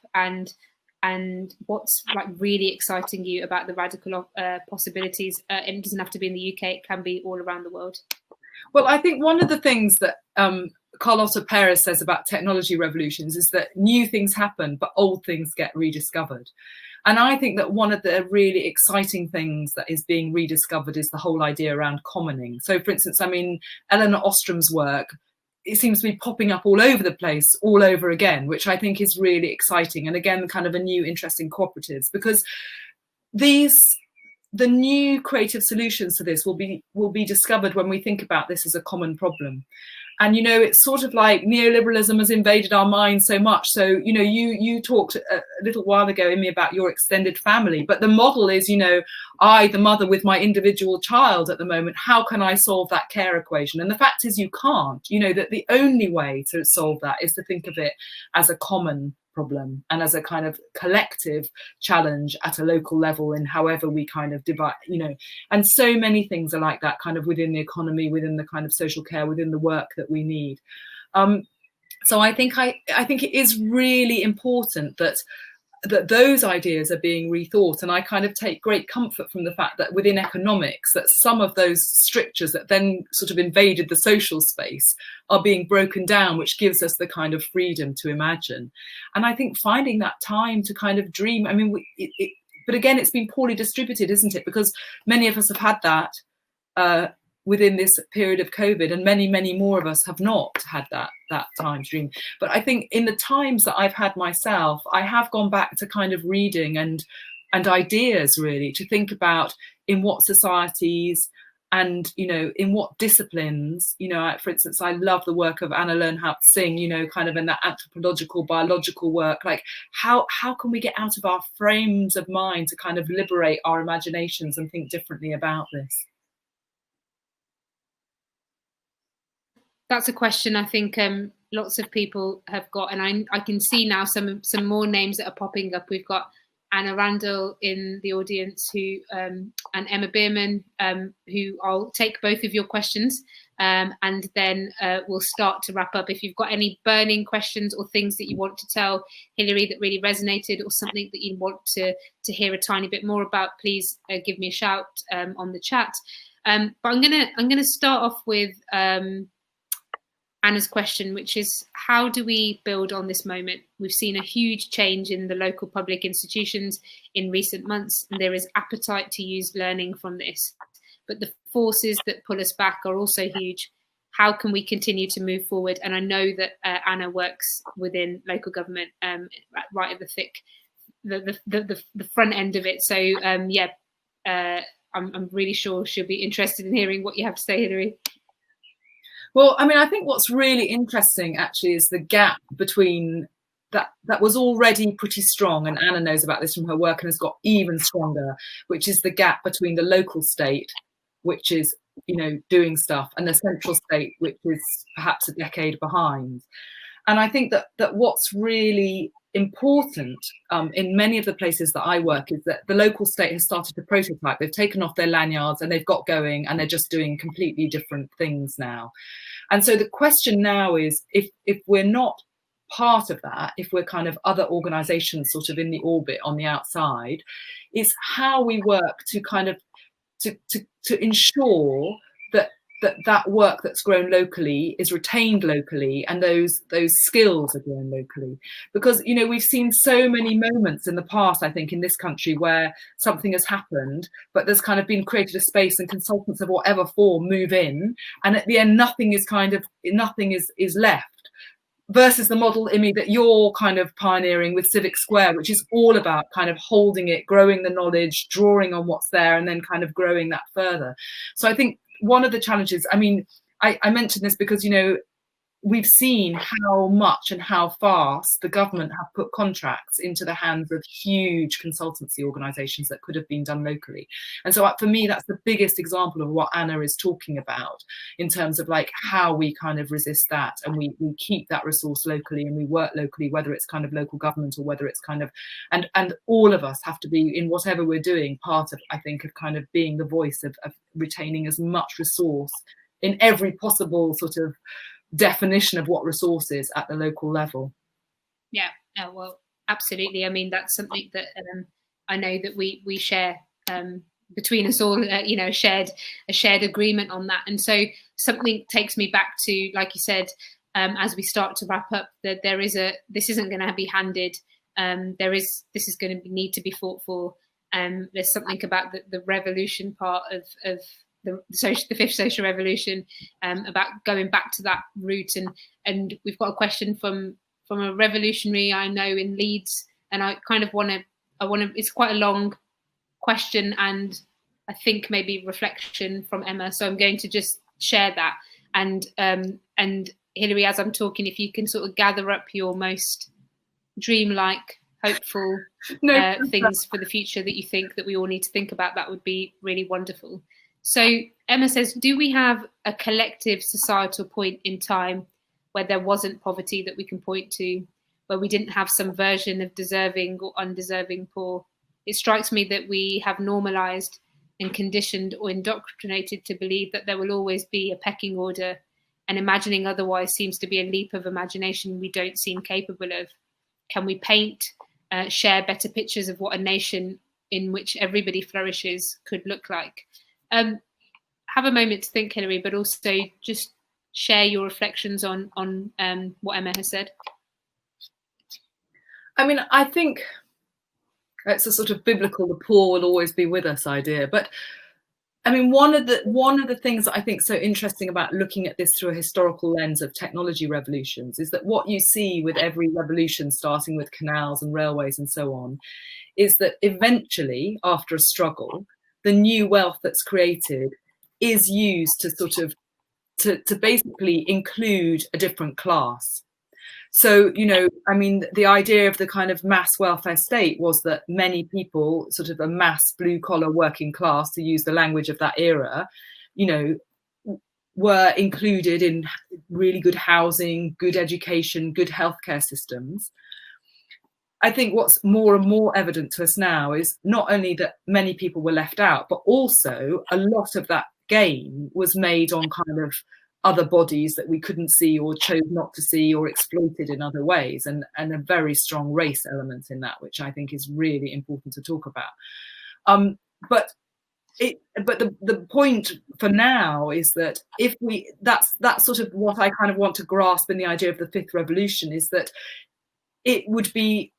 and what's like really exciting you about the radical possibilities? It doesn't have to be in the UK, it can be all around the world. Well, I think one of the things that Carlota Perez says about technology revolutions is that new things happen, but old things get rediscovered. And I think that one of the really exciting things that is being rediscovered is the whole idea around commoning. So, for instance, I mean, Eleanor Ostrom's work, it seems to be popping up all over the place, all over again, which I think is really exciting. And again, kind of a new interest in cooperatives, because the new creative solutions to this will be discovered when we think about this as a common problem. And, you know, it's sort of like neoliberalism has invaded our minds so much. So, you know, you talked a little while ago, Immy, about your extended family, but the model is, you know, I, the mother with my individual child at the moment, how can I solve that care equation? And the fact is you can't. You know, that the only way to solve that is to think of it as a common problem and as a kind of collective challenge at a local level in however we kind of divide, and so many things are like that kind of within the economy, within the kind of social care, within the work that we need. So I think it is really important that those ideas are being rethought. And I kind of take great comfort from the fact that within economics, that some of those strictures that then sort of invaded the social space are being broken down, which gives us the kind of freedom to imagine. And I think finding that time to kind of dream, I mean, but again, it's been poorly distributed, isn't it? Because many of us have had that within this period of COVID, and many, many more of us have not had that time to dream. But I think in the times that I've had myself, I have gone back to kind of reading and ideas, really, to think about in what societies and, in what disciplines, for instance, I love the work of Anna Learnhardt Singh, kind of in that anthropological, biological work, like how can we get out of our frames of mind to kind of liberate our imaginations and think differently about this? That's a question I think lots of people have got, and I can see now some more names that are popping up. We've got Anna Randall in the audience, who and Emma Bierman, who I'll take both of your questions, and then we'll start to wrap up. If you've got any burning questions or things that you want to tell Hilary that really resonated, or something that you want to hear a tiny bit more about, please give me a shout on the chat. But I'm gonna start off with Anna's question, which is, how do we build on this moment? We've seen a huge change in the local public institutions in recent months, and there is appetite to use learning from this. But the forces that pull us back are also huge. How can we continue to move forward? And I know that Anna works within local government, right at the thick, the front end of it. So I'm really sure she'll be interested in hearing what you have to say, Hilary. Well, I mean, I think what's really interesting actually is the gap between that was already pretty strong, and Anna knows about this from her work and has got even stronger, which is the gap between the local state, which is, doing stuff, and the central state, which is perhaps a decade behind. And I think that what's really important in many of the places that I work is that the local state has started to prototype. They've taken off their lanyards and they've got going, and they're just doing completely different things now. And so the question now is, if we're not part of that, if we're kind of other organizations sort of in the orbit on the outside, is how we work to kind of to ensure that work that's grown locally is retained locally, and those skills are grown locally. Because, we've seen so many moments in the past, I think, in this country where something has happened, but there's kind of been created a space and consultants of whatever form move in, and at the end nothing is left. Versus the model, Immy, that you're kind of pioneering with Civic Square, which is all about kind of holding it, growing the knowledge, drawing on what's there, and then kind of growing that further. So I think one of the challenges, I mean, I mentioned this because, we've seen how much and how fast the government have put contracts into the hands of huge consultancy organizations that could have been done locally. And so for me, that's the biggest example of what Anna is talking about in terms of like how we kind of resist that, and we keep that resource locally, and we work locally, whether it's kind of local government or whether it's kind of, and all of us have to be, in whatever we're doing, part of, I think, of kind of being the voice of retaining as much resource in every possible sort of definition of what resource is at the local level. Yeah, well, absolutely. I mean, that's something that I know that we share between us all, a shared agreement on that. And so something takes me back to, like you said, as we start to wrap up, that this isn't going to be handed. This is going to need to be fought for. There's something about the revolution part of the fifth social revolution, about going back to that root, and we've got a question from a revolutionary I know in Leeds, and I kind of want to it's quite a long question, and I think maybe reflection from Emma, so I'm going to just share that, and Hilary, as I'm talking, if you can sort of gather up your most dreamlike, hopeful things for the future that you think that we all need to think about, that would be really wonderful. So Emma says, do we have a collective societal point in time where there wasn't poverty that we can point to, where we didn't have some version of deserving or undeserving poor. It strikes me that we have normalized and conditioned or indoctrinated to believe that there will always be a pecking order, and imagining otherwise seems to be a leap of imagination we don't seem capable of. Can we paint, share better pictures of what a nation in which everybody flourishes could look like? Have a moment to think, Hilary, but also just share your reflections on what Emma has said. I mean, I think it's a sort of biblical "the poor will always be with us" idea. But I mean, one of the things that I think is so interesting about looking at this through a historical lens of technology revolutions is that what you see with every revolution, starting with canals and railways and so on, is that eventually, after a struggle, the new wealth that's created is used to sort of to basically include a different class. So, you know, I mean, the idea of the kind of mass welfare state was that many people, sort of a mass blue collar working class, to use the language of that era, you know, were included in really good housing, good education, good healthcare systems. I think what's more and more evident to us now is not only that many people were left out, but also a lot of that gain was made on kind of other bodies that we couldn't see or chose not to see or exploited in other ways, and a very strong race element in that, which I think is really important to talk about. But the point for now is that if that's sort of what I kind of want to grasp in the idea of the fifth revolution, is that it would be,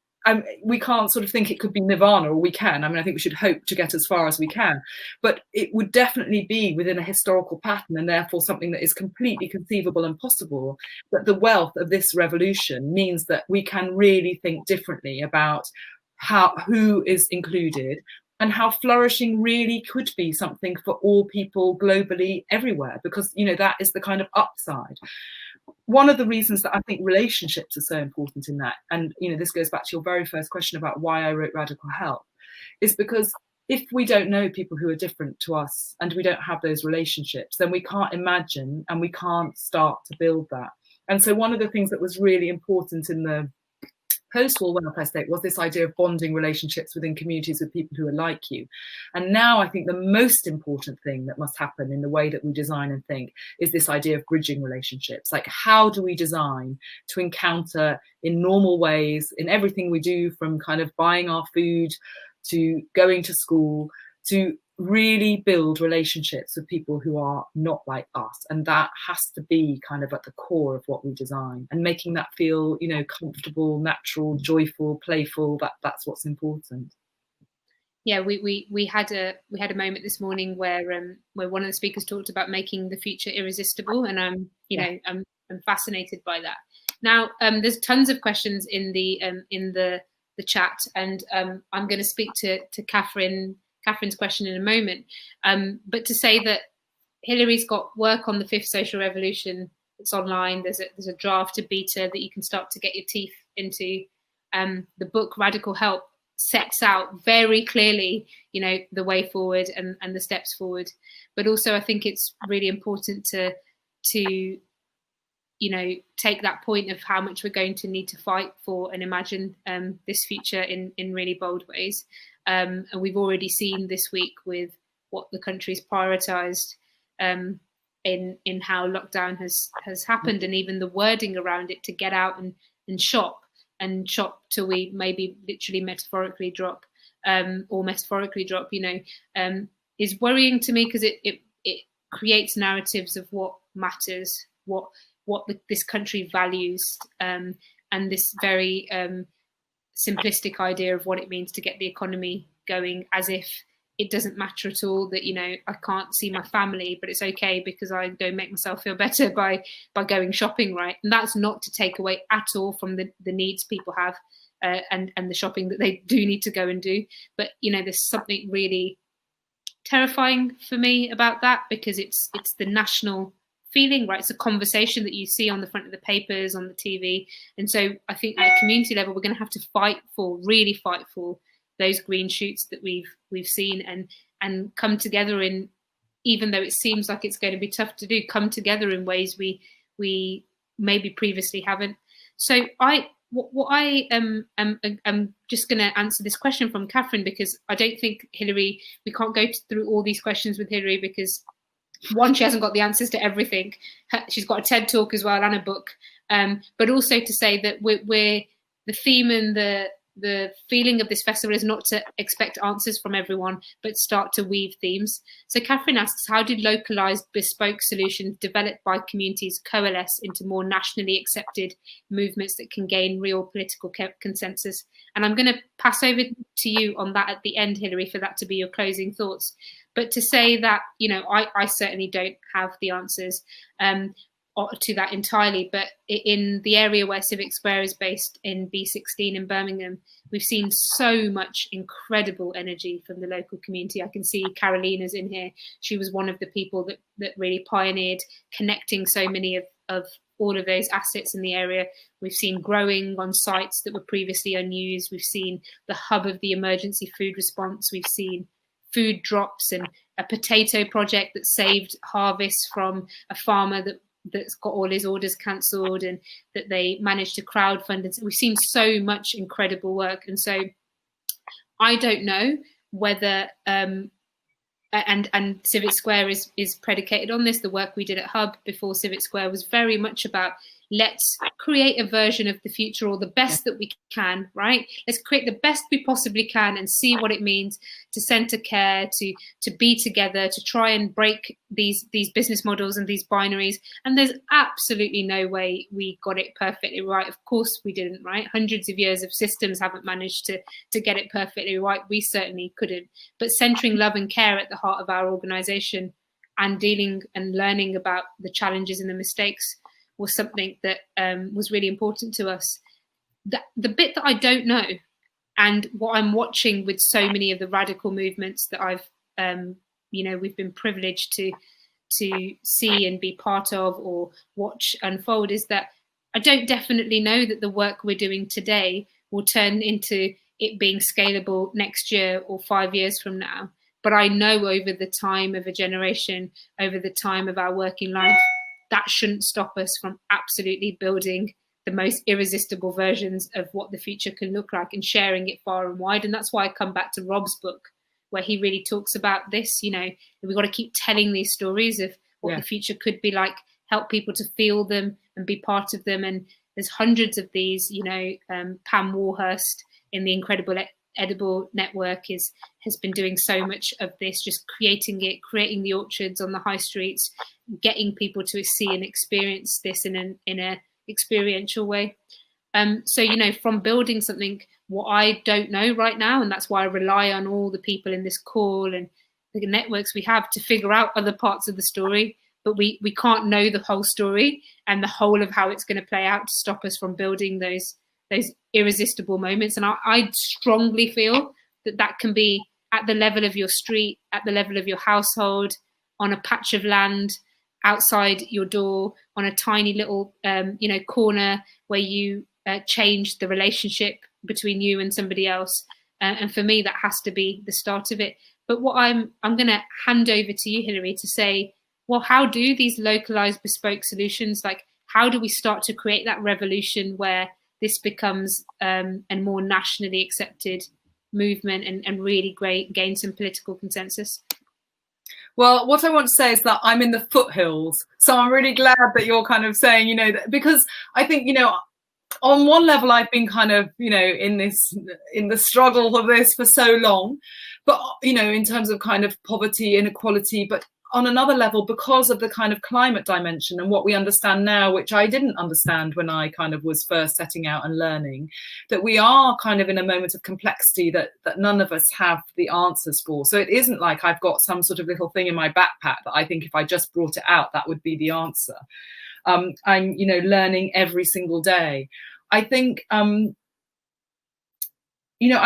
we can't sort of think it could be nirvana, or we can. I mean, I think we should hope to get as far as we can, but it would definitely be within a historical pattern, and therefore something that is completely conceivable and possible. That the wealth of this revolution means that we can really think differently about who is included, and how flourishing really could be something for all people globally, everywhere, because, you know, that is the kind of upside. One of the reasons that I think relationships are so important in that, and, you know, this goes back to your very first question about why I wrote Radical Help, is because if we don't know people who are different to us and we don't have those relationships, then we can't imagine and we can't start to build that. And so one of the things that was really important in the post-war welfare state was this idea of bonding relationships within communities with people who are like you. And now I think the most important thing that must happen in the way that we design and think is this idea of bridging relationships. Like, how do we design to encounter in normal ways, in everything we do, from kind of buying our food to going to school, to really build relationships with people who are not like us? And that has to be kind of at the core of what we design, and making that feel, you know, comfortable, natural, joyful, playful. That's what's important. Yeah, we had a moment this morning where one of the speakers talked about making the future irresistible, and I'm fascinated by that. Now, there's tons of questions in the chat, and I'm going to speak to Catherine's question in a moment, but to say that Hilary's got work on the fifth social revolution. It's online. There's a draft to beta that you can start to get your teeth into. The book Radical Help sets out very clearly, you know, the way forward and the steps forward. But also, I think it's really important to you know, take that point of how much we're going to need to fight for and imagine this future in really bold ways. And we've already seen this week with what the country's prioritised in how lockdown has happened, and even the wording around it, to get out and shop till we maybe literally metaphorically drop, you know, is worrying to me, because it creates narratives of what matters, what this country values, and this very simplistic idea of what it means to get the economy going, as if it doesn't matter at all that, you know, I can't see my family, but it's okay because I don't make myself feel better by going shopping, right? And that's not to take away at all from the needs people have, and the shopping that they do need to go and do. But, you know, there's something really terrifying for me about that, because it's the national feeling, right? It's a conversation that you see on the front of the papers, on the TV. And so I think at a community level, we're going to have to really fight for those green shoots that we've seen, and come together in, even though it seems like it's going to be tough to do, come together in ways we maybe previously haven't. So what I am just going to answer this question from Catherine, because I don't think Hilary, we can't go through all these questions with Hilary, because one, she hasn't got the answers to everything. She's got a TED talk as well and a book, but also to say that we're the theme and the feeling of this festival is not to expect answers from everyone, but start to weave themes. So Catherine asks, how do localized bespoke solutions developed by communities coalesce into more nationally accepted movements that can gain real political consensus? And I'm going to pass over to you on that at the end, Hilary, for that to be your closing thoughts. But to say that, you know, I certainly don't have the answers to that entirely, but in the area where Civic Square is based in B16 in Birmingham, we've seen so much incredible energy from the local community. I can see Carolina's in here. She was one of the people that really pioneered connecting so many of all of those assets in the area. We've seen growing on sites that were previously unused. We've seen the hub of the emergency food response. We've seen food drops and a potato project that saved harvests from a farmer that's got all his orders cancelled, and that they managed to crowdfund. And we've seen so much incredible work. And so I don't know whether and Civic Square is predicated on this. The work we did at Hub before Civic Square was very much about, let's create a version of the future, or the best that we can, right? Let's create the best we possibly can and see what it means to centre care, to be together, to try and break these business models and these binaries. And there's absolutely no way we got it perfectly right. Of course we didn't, right? Hundreds of years of systems haven't managed to get it perfectly right. We certainly couldn't. But centering love and care at the heart of our organisation, and dealing and learning about the challenges and the mistakes, was something that was really important to us. The bit that I don't know, and what I'm watching with so many of the radical movements that I've, we've been privileged to see and be part of or watch unfold, is that I don't definitely know that the work we're doing today will turn into it being scalable next year or 5 years from now. But I know over the time of a generation, over the time of our working life, that shouldn't stop us from absolutely building the most irresistible versions of what the future can look like and sharing it far and wide. And that's why I come back to Rob's book, where he really talks about this. You know, we've got to keep telling these stories of what the future could be like, help people to feel them and be part of them. And there's hundreds of these, Pam Warhurst in the Incredible Edible Network has been doing so much of this, just creating the orchards on the high streets, getting people to see and experience this in a experiential way. So, from building something, what I don't know right now, and that's why I rely on all the people in this call and the networks we have to figure out other parts of the story, but we can't know the whole story and the whole of how it's going to play out to stop us from building those irresistible moments. And I strongly feel that can be at the level of your street, at the level of your household, on a patch of land outside your door, on a tiny little corner where you change the relationship between you and somebody else. And for me, that has to be the start of it. But what I'm going to hand over to you, Hilary, to say, well, how do these localized bespoke solutions, how do we start to create that revolution where this becomes a more nationally accepted movement and really gain some political consensus? Well, what I want to say is that I'm in the foothills. So I'm really glad that you're kind of saying, that, because I think, on one level, I've been kind of, in the struggle of this for so long, but, in terms of kind of poverty, inequality, but on another level, because of the kind of climate dimension and what we understand now, which I didn't understand when I kind of was first setting out and learning, that we are kind of in a moment of complexity that none of us have the answers for. So it isn't like I've got some sort of little thing in my backpack that I think if I just brought it out, that would be the answer. I'm, learning every single day. I think, I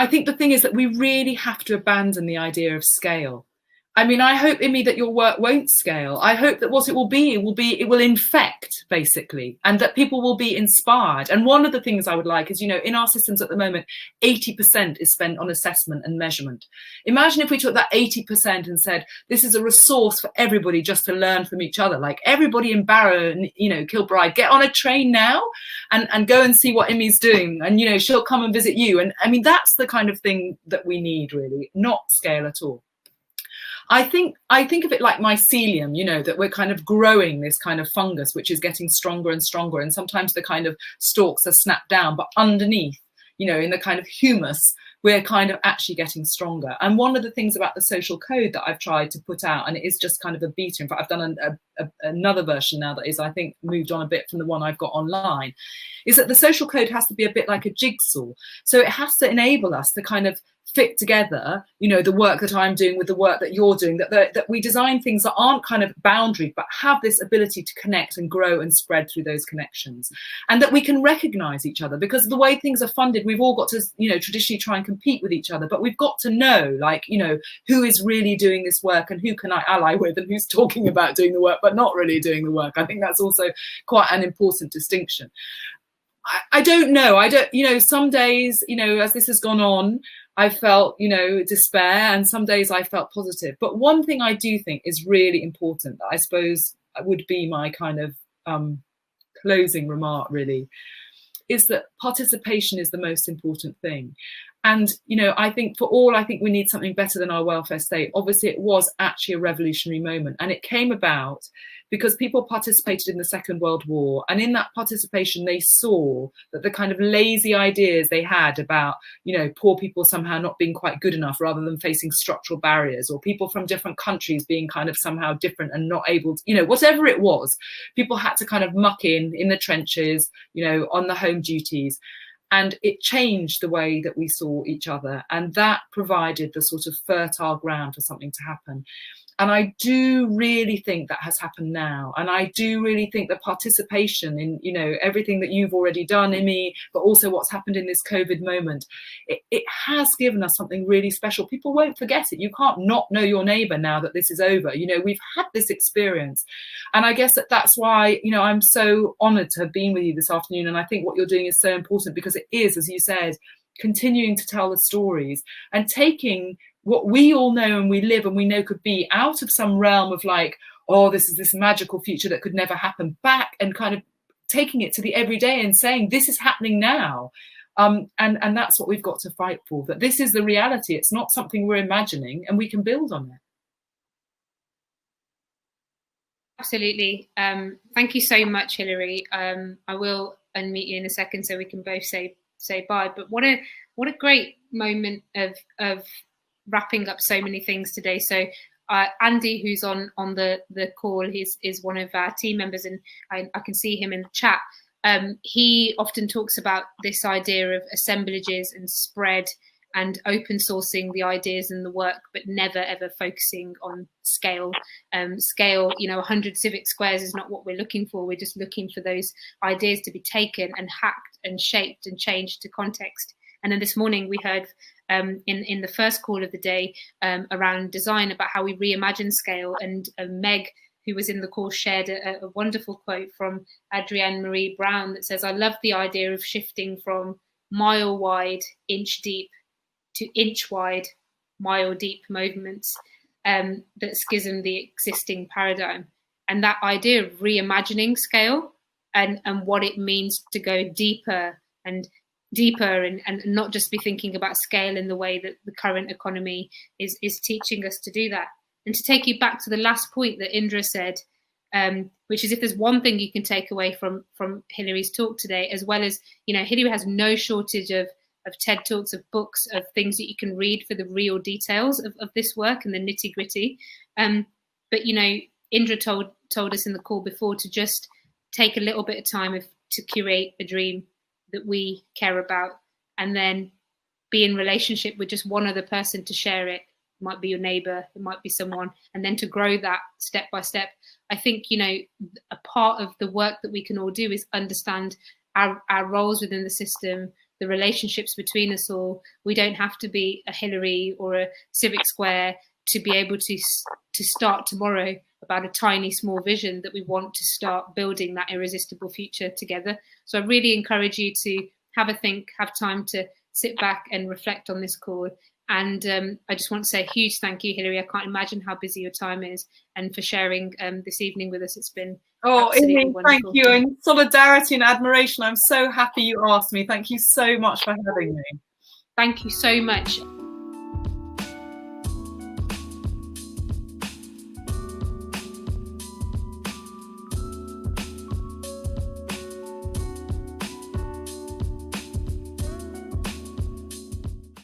think the thing is that we really have to abandon the idea of scale. I mean, I hope, Immy, that your work won't scale. I hope that what it will be, it will infect, basically, and that people will be inspired. And one of the things I would like is, you know, in our systems at the moment, 80% is spent on assessment and measurement. Imagine if we took that 80% and said, this is a resource for everybody just to learn from each other. Like everybody in Barrow and, you know, Kilbride, get on a train now and go and see what Immy's doing. And, you know, she'll come and visit you. And I mean, that's the kind of thing that we need, really, not scale at all. I think of it like mycelium, you know, that we're kind of growing this kind of fungus, which is getting stronger and stronger. And sometimes the kind of stalks are snapped down, but underneath, you know, in the kind of humus, we're kind of actually getting stronger. And one of the things about the social code that I've tried to put out, and it is just kind of a beta, in fact, I've done another version now that is, I think, moved on a bit from the one I've got online, is that the social code has to be a bit like a jigsaw. So it has to enable us to kind of fit together, you know, the work that I'm doing with the work that you're doing, that we design things that aren't kind of boundary, but have this ability to connect and grow and spread through those connections, and that we can recognize each other, because the way things are funded, we've all got to, you know, traditionally try and compete with each other, but we've got to know, like, you know, who is really doing this work and who can I ally with, and who's talking about doing the work but not really doing the work. I think that's also quite an important distinction. I don't know, you know, some days, you know, as this has gone on, I felt, you know, despair, and some days I felt positive. But one thing I do think is really important, that I suppose would be my kind of closing remark, really, is that participation is the most important thing. And, you know, I think we need something better than our welfare state. Obviously, it was actually a revolutionary moment, and it came about because people participated in the Second World War. And in that participation, they saw that the kind of lazy ideas they had about, you know, poor people somehow not being quite good enough rather than facing structural barriers, or people from different countries being kind of somehow different and not able to, you know, whatever it was, people had to kind of muck in the trenches, you know, on the home duties. And it changed the way that we saw each other. And that provided the sort of fertile ground for something to happen. And I do really think that has happened now. And I do really think that participation in, you know, everything that you've already done, Immy, but also what's happened in this COVID moment, it has given us something really special. People won't forget it. You can't not know your neighbour now that this is over. You know, we've had this experience. And I guess that's why, you know, I'm so honoured to have been with you this afternoon. And I think what you're doing is so important, because it is, as you said, continuing to tell the stories and taking what we all know and we live and we know could be out of some realm of like, oh, this is this magical future that could never happen, back and kind of taking it to the everyday and saying, this is happening now. And that's what we've got to fight for, that this is the reality. It's not something we're imagining, and we can build on it. Absolutely. Thank you so much, Hilary. I will unmute you in a second so we can both say bye. But what a great moment of wrapping up so many things today. So Andy, who's on the call, is one of our team members, and I can see him in the chat. He often talks about this idea of assemblages and spread and open sourcing the ideas and the work, but never ever focusing on scale. Scale, you know, 100 civic squares is not what we're looking for. We're just looking for those ideas to be taken and hacked and shaped and changed to context. And then this morning we heard in the first call of the day around design, about how we reimagine scale. And Meg, who was in the call, shared a wonderful quote from Adrienne Marie Brown that says, I love the idea of shifting from mile wide, inch deep to inch wide, mile deep movements that schism the existing paradigm. And that idea of reimagining scale and what it means to go deeper and not just be thinking about scale in the way that the current economy is teaching us to do that. And to take you back to the last point that Indra said, which is, if there's one thing you can take away from Hilary's talk today, as well as, you know, Hilary has no shortage of TED Talks, of books, of things that you can read for the real details of this work and the nitty gritty. But, you know, Indra told us in the call before to just take a little bit of time to curate a dream that we care about, and then be in relationship with just one other person to share it. It might be your neighbor, it might be someone, and then to grow that step by step. I think, you know, a part of the work that we can all do is understand our roles within the system, the relationships between us all. We don't have to be a Hilary or a Civic Square to be able to start tomorrow about a tiny small vision that we want to start building that irresistible future together. So I really encourage you to have a think, have time to sit back and reflect on this call. And I just want to say a huge thank you, Hilary. I can't imagine how busy your time is, and for sharing this evening with us. It's been absolutely wonderful. Thank you. In solidarity and admiration, I'm so happy you asked me. Thank you so much for having me. Thank you so much.